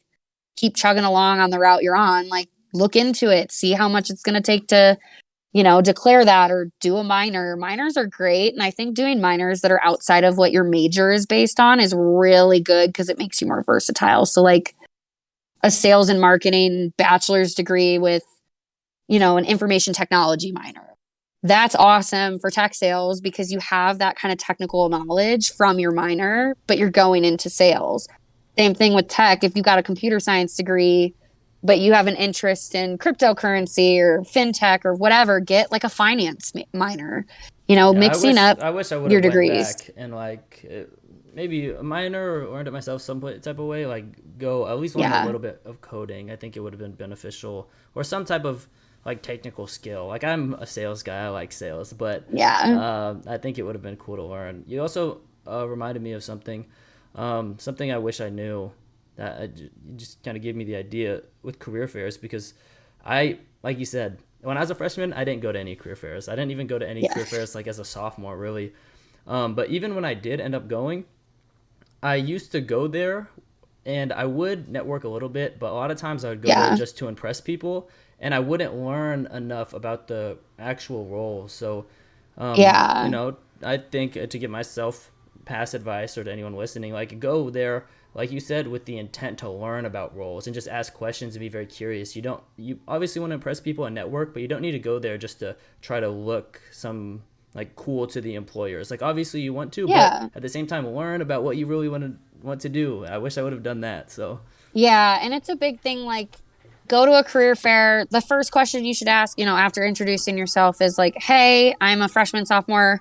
Speaker 1: keep chugging along on the route you're on. Like look into it, see how much it's going to take to, declare that or do a minor. Minors are great. And I think doing minors that are outside of what your major is based on is really good because it makes you more versatile. So like a sales and marketing bachelor's degree with, an information technology minor. That's awesome for tech sales because you have that kind of technical knowledge from your minor, but you're going into sales. Same thing with tech. If you got a computer science degree, but you have an interest in cryptocurrency or fintech or whatever, get like a finance minor,
Speaker 2: Yeah,
Speaker 1: mixing up
Speaker 2: I wish I would
Speaker 1: your
Speaker 2: have went
Speaker 1: degrees.
Speaker 2: back and like maybe a minor or oriented myself some type of way. Like go at least learn a
Speaker 1: Yeah.
Speaker 2: little bit of coding. I think it would have been beneficial, or some type of like technical skill. Like I'm a sales guy. I like sales, but
Speaker 1: Yeah.
Speaker 2: I think it would have been cool to learn. You also reminded me of something. Something I wish I knew that you just kind of gave me the idea with career fairs, because like you said, when I was a freshman, I didn't go to any career fairs. I didn't even go to any
Speaker 1: Yeah.
Speaker 2: career fairs like as a sophomore, really. But even when I did end up going, I used to go there and I would network a little bit, but a lot of times I would go there
Speaker 1: Yeah.
Speaker 2: just to impress people, and I wouldn't learn enough about the actual role. So,
Speaker 1: Yeah.
Speaker 2: I think to give myself past advice or to anyone listening, like go there, like you said, with the intent to learn about roles and just ask questions and be very curious. You obviously want to impress people and network, but you don't need to go there just to try to look some like cool to the employers. Like obviously you want to, but
Speaker 1: Yeah.
Speaker 2: at the same time learn about what you really want to do. I wish I would have done that. So
Speaker 1: Yeah. And it's a big thing. Like, go to a career fair. The first question you should ask, after introducing yourself is like, hey, I'm a freshman, sophomore.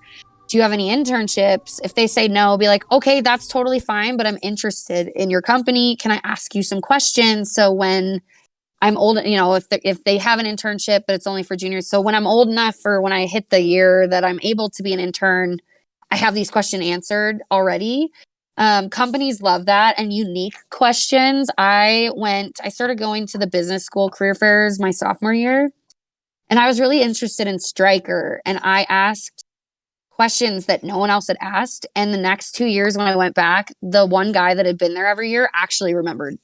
Speaker 1: Do you have any internships? If they say no, be like, okay, that's totally fine, but I'm interested in your company. Can I ask you some questions? So when I'm old, if they have an internship, but it's only for juniors. So when I'm old enough, for when I hit the year that I'm able to be an intern, I have these questions answered already. Companies love that, and unique questions. I started going to the business school career fairs my sophomore year, and I was really interested in Striker, and I asked questions that no one else had asked. And the next 2 years when I went back, the one guy that had been there every year actually remembered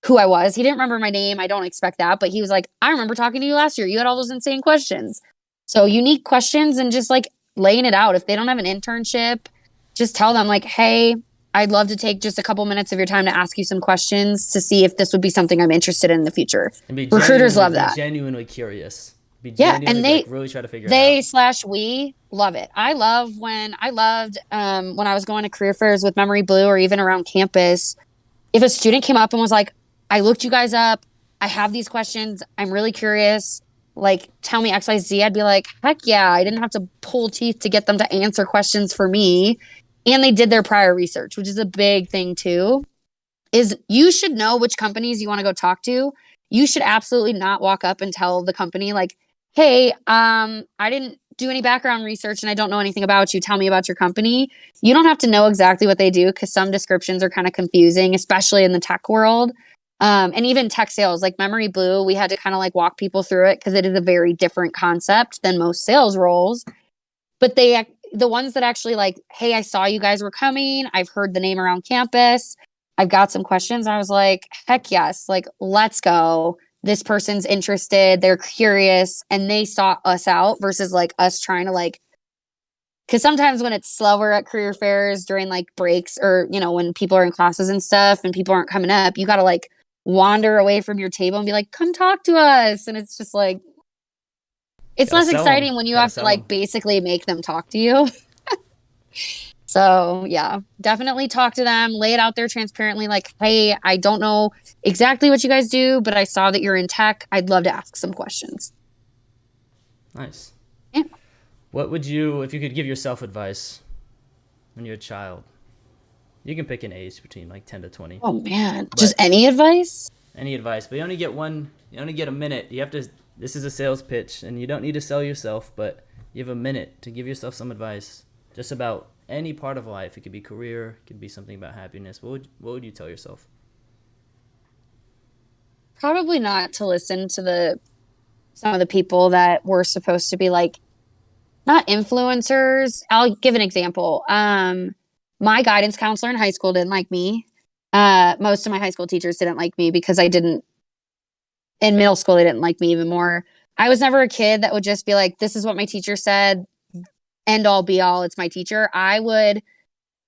Speaker 1: who I was. He didn't remember my name. I don't expect that, but he was like, I remember talking to you last year. You had all those insane questions. So unique questions, and just like laying it out. If they don't have an internship, just tell them like, hey, I'd love to take just a couple minutes of your time to ask you some questions to see if this would be something I'm interested in the future.
Speaker 2: and be
Speaker 1: Recruiters
Speaker 2: genuinely
Speaker 1: love
Speaker 2: be
Speaker 1: that.
Speaker 2: genuinely curious. Be
Speaker 1: Yeah,
Speaker 2: genuinely
Speaker 1: and
Speaker 2: like
Speaker 1: they
Speaker 2: really try to figure it
Speaker 1: they
Speaker 2: out.
Speaker 1: slash we love it. I loved when I was going to career fairs with Memory Blue or even around campus. If a student came up and was like, I looked you guys up, I have these questions, I'm really curious, like tell me XYZ, I'd be like, heck yeah, I didn't have to pull teeth to get them to answer questions for me. And they did their prior research, which is a big thing too. Is you should know which companies you want to go talk to. You should absolutely not walk up and tell the company like, hey, I didn't do any background research and I don't know anything about you. Tell me about your company. You don't have to know exactly what they do, because some descriptions are kind of confusing, especially in the tech world. And even tech sales, like Memory Blue, we had to kind of like walk people through it because it is a very different concept than most sales roles. But the ones that actually like, hey, I saw you guys were coming. I've heard the name around campus. I've got some questions. I was like, heck yes, like, let's go. This person's interested, they're curious, and they sought us out versus like us trying to like, because sometimes when it's slower at career fairs during like breaks, or, when people are in classes and stuff and people aren't coming up, you got to like wander away from your table and be like, come talk to us. And it's just like, it's
Speaker 2: Gotta
Speaker 1: less
Speaker 2: sell them.
Speaker 1: exciting when you
Speaker 2: Gotta
Speaker 1: have to
Speaker 2: sell
Speaker 1: like
Speaker 2: them.
Speaker 1: basically make them talk to you. So yeah, definitely talk to them, lay it out there transparently. Like, hey, I don't know exactly what you guys do, but I saw that you're in tech. I'd love to ask some questions.
Speaker 2: Nice.
Speaker 1: Yeah.
Speaker 2: What would you, if you could give yourself advice when you're a child? You can pick an age between like 10 to 20.
Speaker 1: Oh man, just
Speaker 2: But
Speaker 1: any advice?
Speaker 2: any advice, but you only get one, you only get a minute. You have to, this is a sales pitch and you don't need to sell yourself, but you have a minute to give yourself some advice just about any part of life. It could be career, it could be something about happiness. What would you tell yourself?
Speaker 1: Probably not to listen to some of the people that were supposed to be like, not influencers. I'll give an example. My guidance counselor in high school didn't like me. Most of my high school teachers didn't like me because I didn't, in middle school, they didn't like me even more. I was never a kid that would just be like, this is what my teacher said, end all be all, it's my teacher. I would,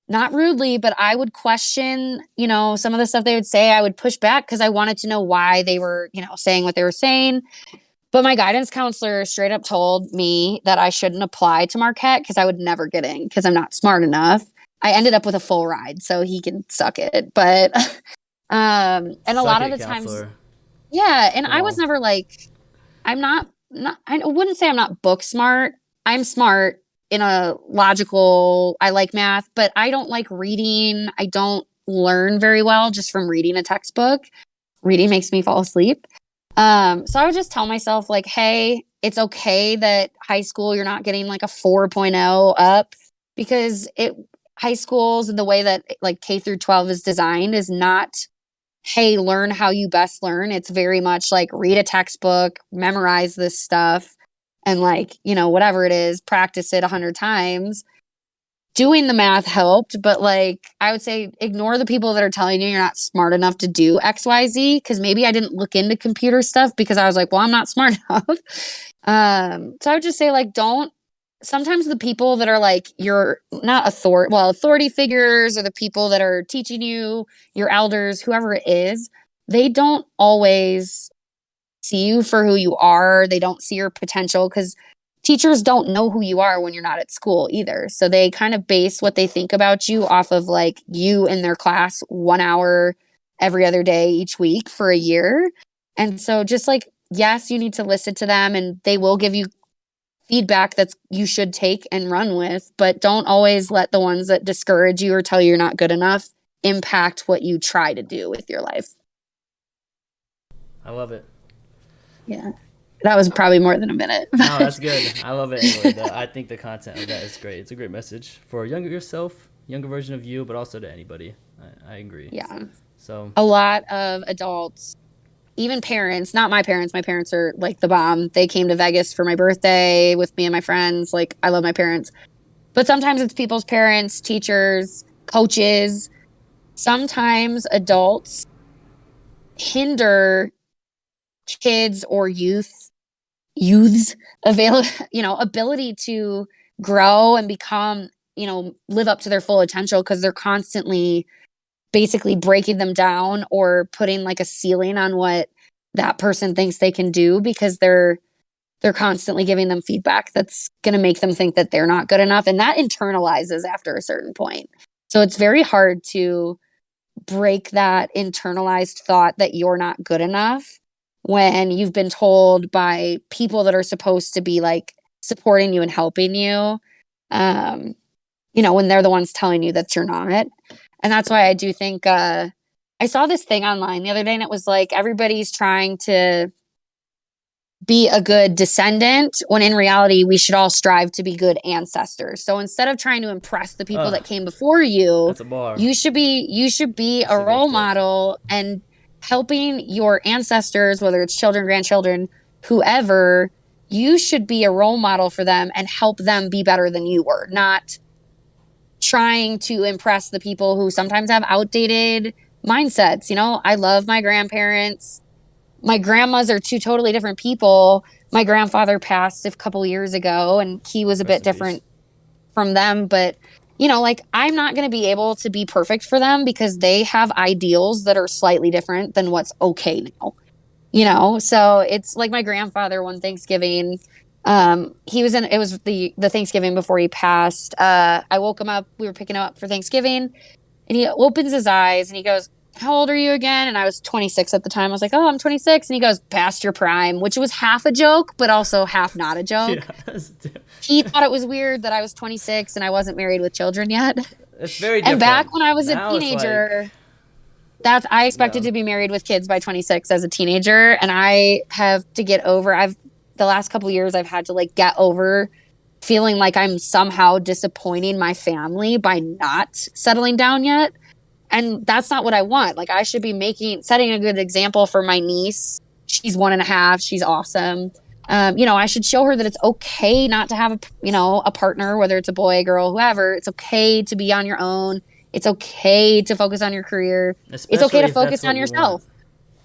Speaker 1: not rudely, but I would question, some of the stuff they would say. I would push back because I wanted to know why they were, saying what they were saying. But my guidance counselor straight up told me that I shouldn't apply to Marquette because I would never get in because I'm not smart enough. I ended up with a full ride, so he can suck it. But and a
Speaker 2: Suck
Speaker 1: lot of
Speaker 2: it,
Speaker 1: the times,
Speaker 2: counselor.
Speaker 1: yeah, and
Speaker 2: Come
Speaker 1: I was
Speaker 2: on.
Speaker 1: never like, I'm not I wouldn't say I'm not book smart. I'm smart in a logical, I like math, but I don't like reading. I don't learn very well just from reading a textbook. Reading makes me fall asleep. So I would just tell myself like, hey, it's okay that high school you're not getting like a 4.0 up, because high schools and the way that like K through 12 is designed is not, hey, learn how you best learn. It's very much like read a textbook, memorize this stuff, and like, whatever it is, practice it 100 times. Doing the math helped, but like I would say ignore the people that are telling you you're not smart enough to do XYZ, because maybe I didn't look into computer stuff because I was like, well, I'm not smart enough. So I would just say like don't sometimes the people that are like your not authority figures, or the people that are teaching you, your elders, whoever it is, they don't always see you for who you are. They don't see your potential, because teachers don't know who you are when you're not at school either. So they kind of base what they think about you off of like you in their class 1 hour every other day each week for a year. And so just like, yes, you need to listen to them, and they will give you feedback that's you should take and run with, but don't always let the ones that discourage you or tell you you're not good enough impact what you try to do with your life.
Speaker 2: I love it.
Speaker 1: Yeah. That was probably more than a minute.
Speaker 2: No, that's good. I love it anyway. I think the content of that is great. It's a great message for younger yourself, younger version of you, but also to anybody. I agree.
Speaker 1: Yeah.
Speaker 2: So
Speaker 1: a lot of adults, even parents, not my parents are like the bomb. They came to Vegas for my birthday with me and my friends. Like, I love my parents. But sometimes it's people's parents, teachers, coaches. Sometimes adults hinder kids or youth's ability to grow and become, live up to their full potential, because they're constantly basically breaking them down or putting like a ceiling on what that person thinks they can do, because they're constantly giving them feedback that's going to make them think that they're not good enough, and that internalizes after a certain point. So it's very hard to break that internalized thought that you're not good enough when you've been told by people that are supposed to be like supporting you and helping you, when they're the ones telling you that you're not. And that's why I do think, I saw this thing online the other day, and it was like, everybody's trying to be a good descendant, when in reality, we should all strive to be good ancestors. So instead of trying to impress the people that came before you,
Speaker 2: that's a bar.
Speaker 1: you should be a role model and helping your ancestors, whether it's children, grandchildren, whoever. You should be a role model for them and help them be better than you were, not trying to impress the people who sometimes have outdated mindsets. I love my grandparents. My grandmas are two totally different people. My grandfather passed a couple years ago, and he was a bit different from them. But, I'm not going to be able to be perfect for them, because they have ideals that are slightly different than what's okay now. So it's like my grandfather one Thanksgiving. It was the Thanksgiving before he passed. I woke him up. We were picking him up for Thanksgiving, and he opens his eyes and he goes, "How old are you again?" And I was 26 at the time. I was like, "Oh, I'm 26." And he goes, "Past your prime," which was half a joke, but also half not a joke. He thought it was weird that I was 26 and I wasn't married with children yet.
Speaker 2: It's very different.
Speaker 1: And back when I was a teenager, I expected to be married with kids by 26 as a teenager. And I have to get over, the last couple of years, I've had to like get over feeling like I'm somehow disappointing my family by not settling down yet. And that's not what I want. Like, I should be setting a good example for my niece. She's 1.5. She's awesome. I should show her that it's okay not to have a partner, whether it's a boy, a girl, whoever. It's okay to be on your own. It's okay to focus on your career.
Speaker 2: Especially
Speaker 1: it's okay to focus on yourself.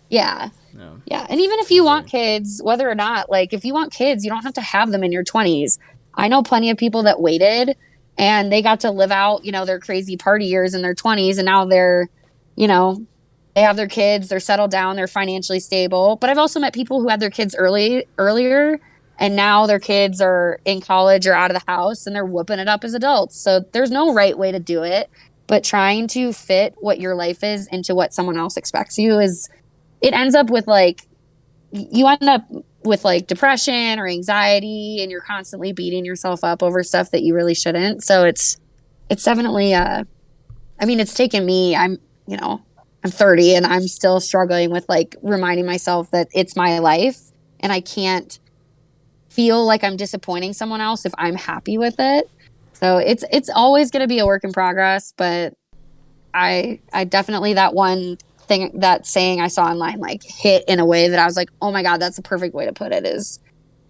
Speaker 1: Yeah.
Speaker 2: No.
Speaker 1: Yeah. And even if you want kids, whether or not, like, if you want kids, you don't have to have them in your 20s. I know plenty of people that waited and they got to live out, their crazy party years in their 20s. And now they're, they have their kids, they're settled down, they're financially stable. But I've also met people who had their kids earlier, and now their kids are in college or out of the house and they're whooping it up as adults. So there's no right way to do it. But trying to fit what your life is into what someone else expects it ends up with you end up with depression or anxiety, and you're constantly beating yourself up over stuff that you really shouldn't. So it's definitely, it's taken me, I'm 30 and I'm still struggling with reminding myself that it's my life and I can't feel like I'm disappointing someone else if I'm happy with it. So it's always going to be a work in progress, but I definitely, that one thing, that saying I saw online, like hit in a way that I was like, oh my God, that's the perfect way to put it, is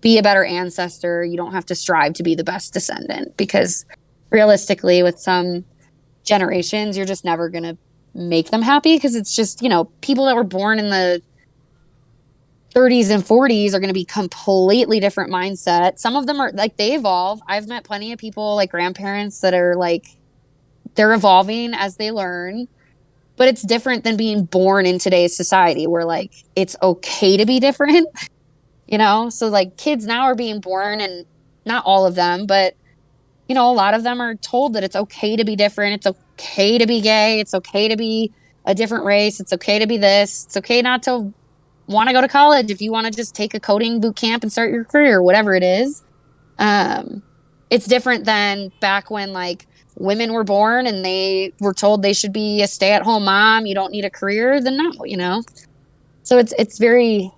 Speaker 1: be a better ancestor. You don't have to strive to be the best descendant, because realistically with some generations, you're just never going to make them happy, because it's just, people that were born in the 30s and 40s are going to be completely different mindset. Some of them are like, they evolve. I've met plenty of people like grandparents that are like, they're evolving as they learn, but it's different than being born in today's society where like it's okay to be different. So like kids now are being born, and not all of them, but a lot of them are told that it's okay to be different. It's okay to be gay. It's okay to be a different race. It's okay to be this. It's okay not to want to go to college if you want to just take a coding boot camp and start your career, whatever it is. It's different than back when like women were born and they were told they should be a stay-at-home mom. You don't need a career. Then no. So it's very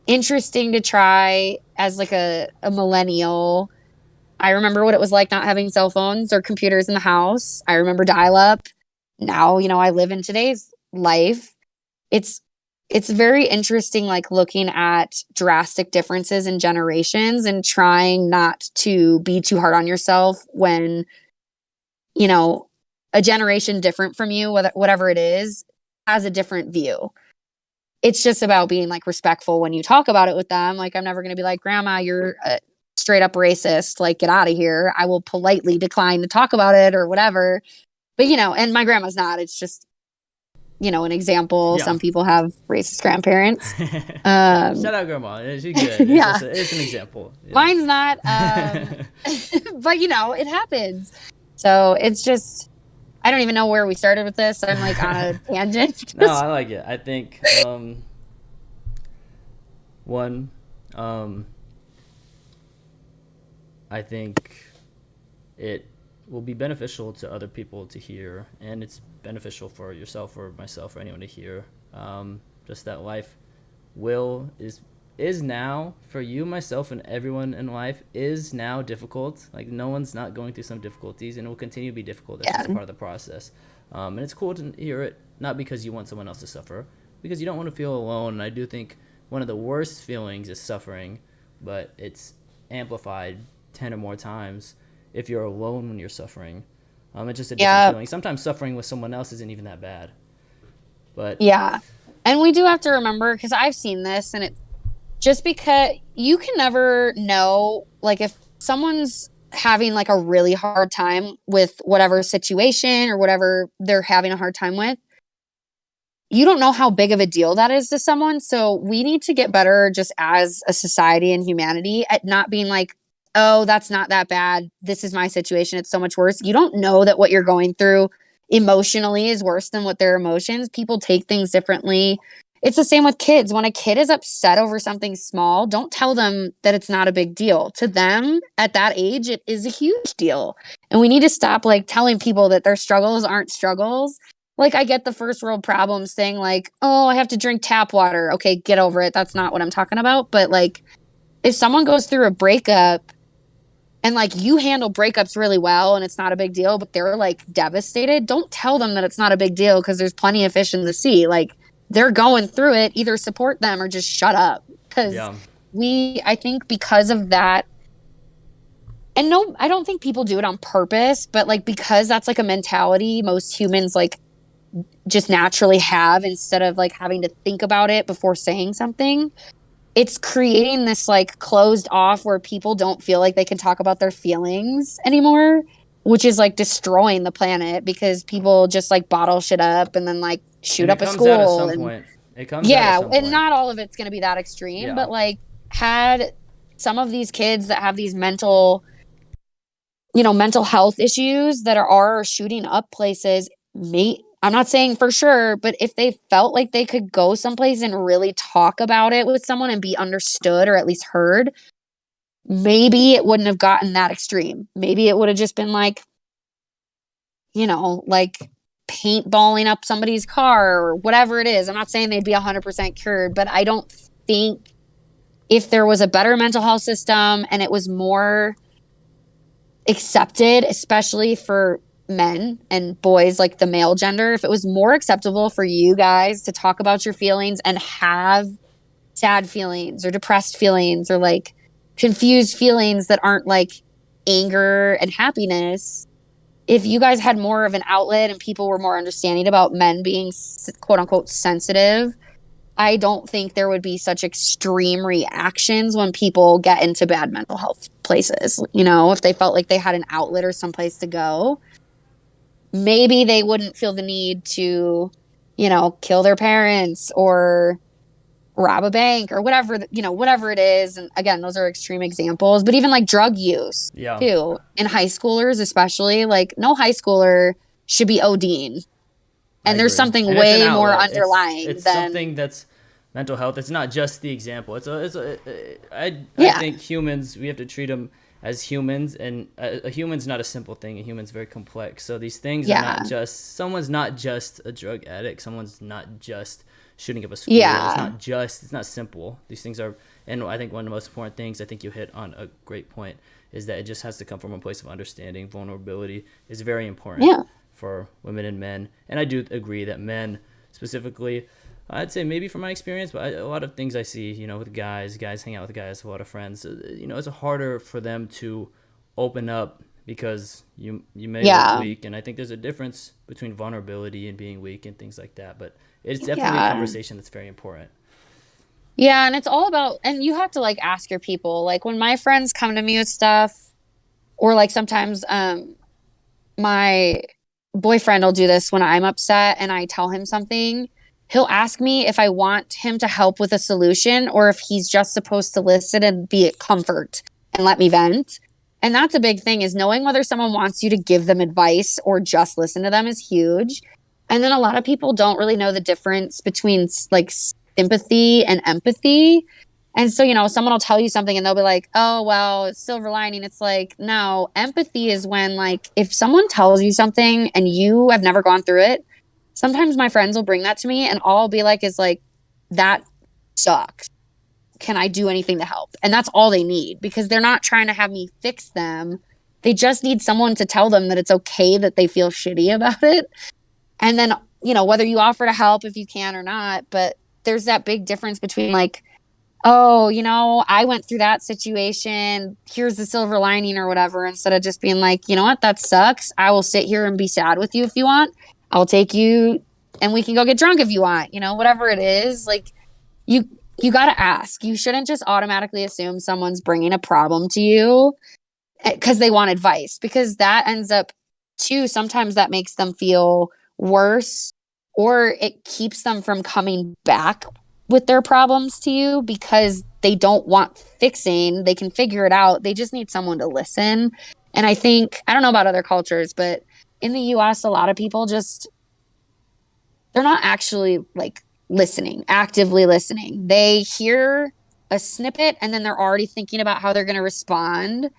Speaker 1: interesting to try as like a millennial. I remember what it was like not having cell phones or computers in the house. I remember dial-up. Now, I live in today's life. It's very interesting, like looking at drastic differences in generations and trying not to be too hard on yourself when, a generation different from you, whatever it is, has a different view. It's just about being like respectful when you talk about it with them. Like, I'm never going to be like, Grandma, you're straight up racist, like get out of here. I will politely decline to talk about it or whatever. But and my grandma's not. It's just an example.
Speaker 2: Yeah.
Speaker 1: Some people have racist grandparents.
Speaker 2: Shout out grandma. She's good.
Speaker 1: Yeah.
Speaker 2: It's an example. Yeah.
Speaker 1: Mine's not. But it happens. So it's just, I don't even know where we started with this. I'm like on a tangent.
Speaker 2: No, I like it. I think I think it will be beneficial to other people to hear, and it's beneficial for yourself or myself or anyone to hear. Just that life is now for you, myself, and everyone in life is now difficult. Like no one's not going through some difficulties, and it will continue to be difficult. That's just part of the process. And it's cool to hear it, not because you want someone else to suffer, because you don't want to feel alone. And I do think one of the worst feelings is suffering, but it's amplified 10 or more times if you're alone when you're suffering. It's just a different feeling. Sometimes suffering with someone else isn't even that bad. But
Speaker 1: yeah. And we do have to remember, because I've seen this, and it just because you can never know, like if someone's having like a really hard time with whatever situation or whatever they're having a hard time with, you don't know how big of a deal that is to someone. So we need to get better just as a society and humanity at not being like, oh, that's not that bad. This is my situation. It's so much worse. You don't know that what you're going through emotionally is worse than what their emotions. People take things differently. It's the same with kids. When a kid is upset over something small, don't tell them that it's not a big deal. To them, at that age, it is a huge deal. And we need to stop like telling people that their struggles aren't struggles. Like, I get the first world problems thing, like, oh, I have to drink tap water. Okay, get over it. That's not what I'm talking about. But like, if someone goes through a breakup and like you handle breakups really well and it's not a big deal, but they're like devastated, don't tell them that it's not a big deal because there's plenty of fish in the sea. Like, they're going through it. Either support them or just shut up. Because I think because of that, and no, I don't think people do it on purpose, but like because that's like a mentality most humans like just naturally have, instead of like having to think about it before saying something, it's creating this like closed off where people don't feel like they can talk about their feelings anymore, which is like destroying the planet because people just like bottle shit up and then like shoot up a school.
Speaker 2: Out at some point. It comes out at some point.
Speaker 1: And not all of it's going to be that extreme, but like had some of these kids that have these mental health issues that are shooting up places, I'm not saying for sure, but if they felt like they could go someplace and really talk about it with someone and be understood or at least heard, maybe it wouldn't have gotten that extreme. Maybe it would have just been like, like paintballing up somebody's car or whatever it is. I'm not saying they'd be 100% cured, but I don't think if there was a better mental health system and it was more accepted, especially for men and boys, like the male gender, if it was more acceptable for you guys to talk about your feelings and have sad feelings or depressed feelings or like confused feelings that aren't like anger and happiness, if you guys had more of an outlet and people were more understanding about men being quote unquote sensitive, I don't think there would be such extreme reactions when people get into bad mental health places. You know, if they felt like they had an outlet or someplace to go, maybe they wouldn't feel the need to, you know, kill their parents or rob a bank or whatever, you know, whatever it is. And again, those are extreme examples, but even like drug use
Speaker 2: Yeah,
Speaker 1: too, in high schoolers, especially, like no high schooler should be ODing.
Speaker 2: I
Speaker 1: And there's
Speaker 2: agree.
Speaker 1: something
Speaker 2: And it's an
Speaker 1: way more
Speaker 2: outlet.
Speaker 1: underlying
Speaker 2: It's
Speaker 1: than,
Speaker 2: something that's mental health. It's not just the example. I
Speaker 1: yeah,
Speaker 2: think humans, we have to treat them as humans, and a human's not a simple thing. A human's very complex. So these things are
Speaker 1: yeah,
Speaker 2: not just, someone's not just a drug addict. Someone's not just shooting up a school.
Speaker 1: yeah,
Speaker 2: It's not simple. These things are, and I think one of the most important things, I think you hit on a great point, is that it just has to come from a place of understanding. Vulnerability is very important
Speaker 1: yeah,
Speaker 2: for women and men. And I do agree that men specifically, I'd say maybe from my experience, but a lot of things I see, you know, with guys hang out with guys, a lot of friends, you know, it's harder for them to open up because you may look
Speaker 1: yeah,
Speaker 2: weak. And I think there's a difference between vulnerability and being weak and things like that. But it's definitely a
Speaker 1: yeah.
Speaker 2: conversation that's very important.
Speaker 1: Yeah, and it's all about, and you have to like ask your people. Like when my friends come to me with stuff, or like sometimes my boyfriend will do this when I'm upset and I tell him something. He'll ask me if I want him to help with a solution or if he's just supposed to listen and be at comfort and let me vent. And that's a big thing, is knowing whether someone wants you to give them advice or just listen to them is huge. And then a lot of people don't really know the difference between like sympathy and empathy. And so, you know, someone will tell you something and they'll be like, oh, well, it's silver lining. It's like, no, empathy is when, like, if someone tells you something and you have never gone through it, sometimes my friends will bring that to me and all I'll be like, is like, that sucks. Can I do anything to help? And that's all they need, because they're not trying to have me fix them. They just need someone to tell them that it's okay that they feel shitty about it. And then, you know, whether you offer to help if you can or not, but there's that big difference between like, oh, you know, I went through that situation. Here's the silver lining or whatever, instead of just being like, you know what, that sucks. I will sit here and be sad with you if you want. I'll take you and we can go get drunk if you want, you know, whatever it is. Like you, you got to ask. You shouldn't just automatically assume someone's bringing a problem to you because they want advice, because that ends up too, sometimes that makes them feel worse, or it keeps them from coming back with their problems to you because they don't want fixing. They can figure it out. They just need someone to listen. And I think, I don't know about other cultures, but in the US, a lot of people just, they're not actually like listening, actively listening. They hear a snippet and then they're already thinking about how they're going to respond.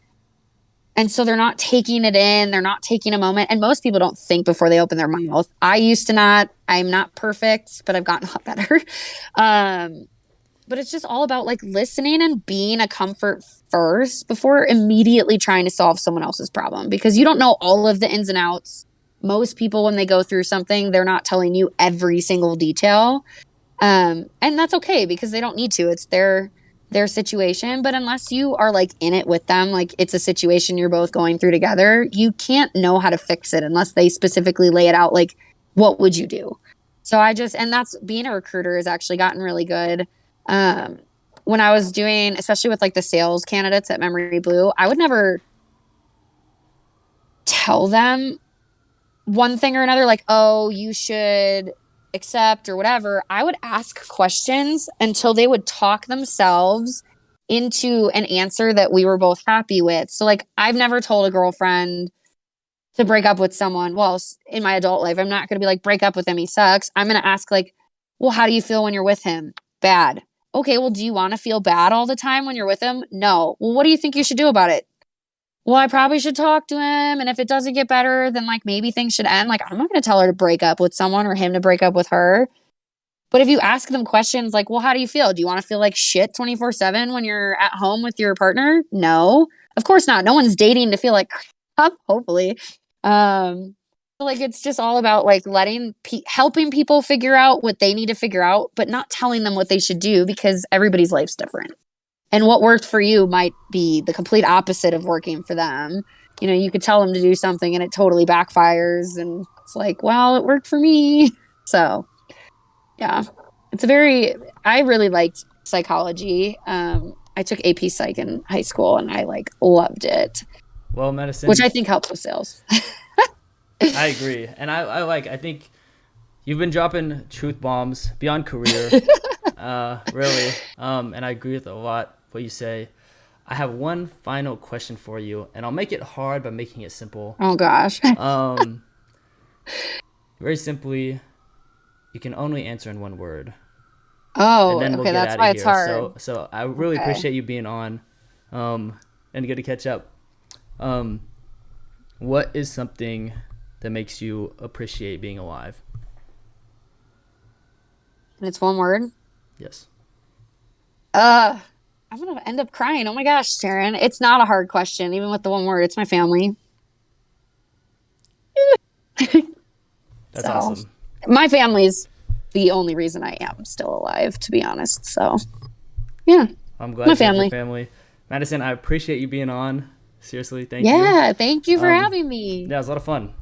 Speaker 1: And so they're not taking it in. They're not taking a moment. And most people don't think before they open their mouth. I used to not. I'm not perfect, but I've gotten a lot better. But it's just all about like listening and being a comfort first before immediately trying to solve someone else's problem, because you don't know all of the ins and outs. Most people, when they go through something, they're not telling you every single detail. And that's okay, because they don't need to. It's their situation. But unless you are like in it with them, like it's a situation you're both going through together, you can't know how to fix it unless they specifically lay it out. Like, what would you do? So and that's, being a recruiter has actually gotten really good. When I was doing, especially with like the sales candidates at Memory Blue, I would never tell them one thing or another, like, oh, you should accept or whatever. I would ask questions until they would talk themselves into an answer that we were both happy with. So like, I've never told a girlfriend to break up with someone. Well, in my adult life, I'm not going to be like, break up with him, he sucks. I'm going to ask like, well, how do you feel when you're with him? Bad. Okay, well, do you want to feel bad all the time when you're with him? No. Well, what do you think you should do about it? Well, I probably should talk to him. And if it doesn't get better, then like maybe things should end. Like, I'm not going to tell her to break up with someone or him to break up with her. But if you ask them questions like, well, how do you feel? Do you want to feel like shit 24/7 when you're at home with your partner? No, of course not. No one's dating to feel like Hopefully. Like it's just all about like helping people figure out what they need to figure out, but not telling them what they should do because everybody's life's different. And what worked for you might be the complete opposite of working for them. You know, you could tell them to do something and it totally backfires. And it's like, well, it worked for me. So, yeah, I really liked psychology. I took AP Psych in high school and I like loved it.
Speaker 2: Well, Madisson,
Speaker 1: which I think helps with sales.
Speaker 2: I agree. And I think you've been dropping truth bombs beyond career. Really. And I agree with a lot what you say. I have one final question for you, and I'll make it hard by making it simple.
Speaker 1: Oh gosh.
Speaker 2: Very simply, you can only answer in one word.
Speaker 1: Oh, and then we'll get that's why it's hard.
Speaker 2: So I really appreciate you being on, and good to catch up. What is something that makes you appreciate being alive?
Speaker 1: And it's one word?
Speaker 2: Yes.
Speaker 1: I'm going to end up crying. Oh my gosh, Terran. It's not a hard question, even with the one word. It's my family.
Speaker 2: That's awesome.
Speaker 1: My family's the only reason I am still alive, to be honest. So, yeah.
Speaker 2: I'm glad you have your family. Madisson, I appreciate you being on. Seriously, thank you.
Speaker 1: Yeah, thank you for having me.
Speaker 2: Yeah, it was a lot of fun.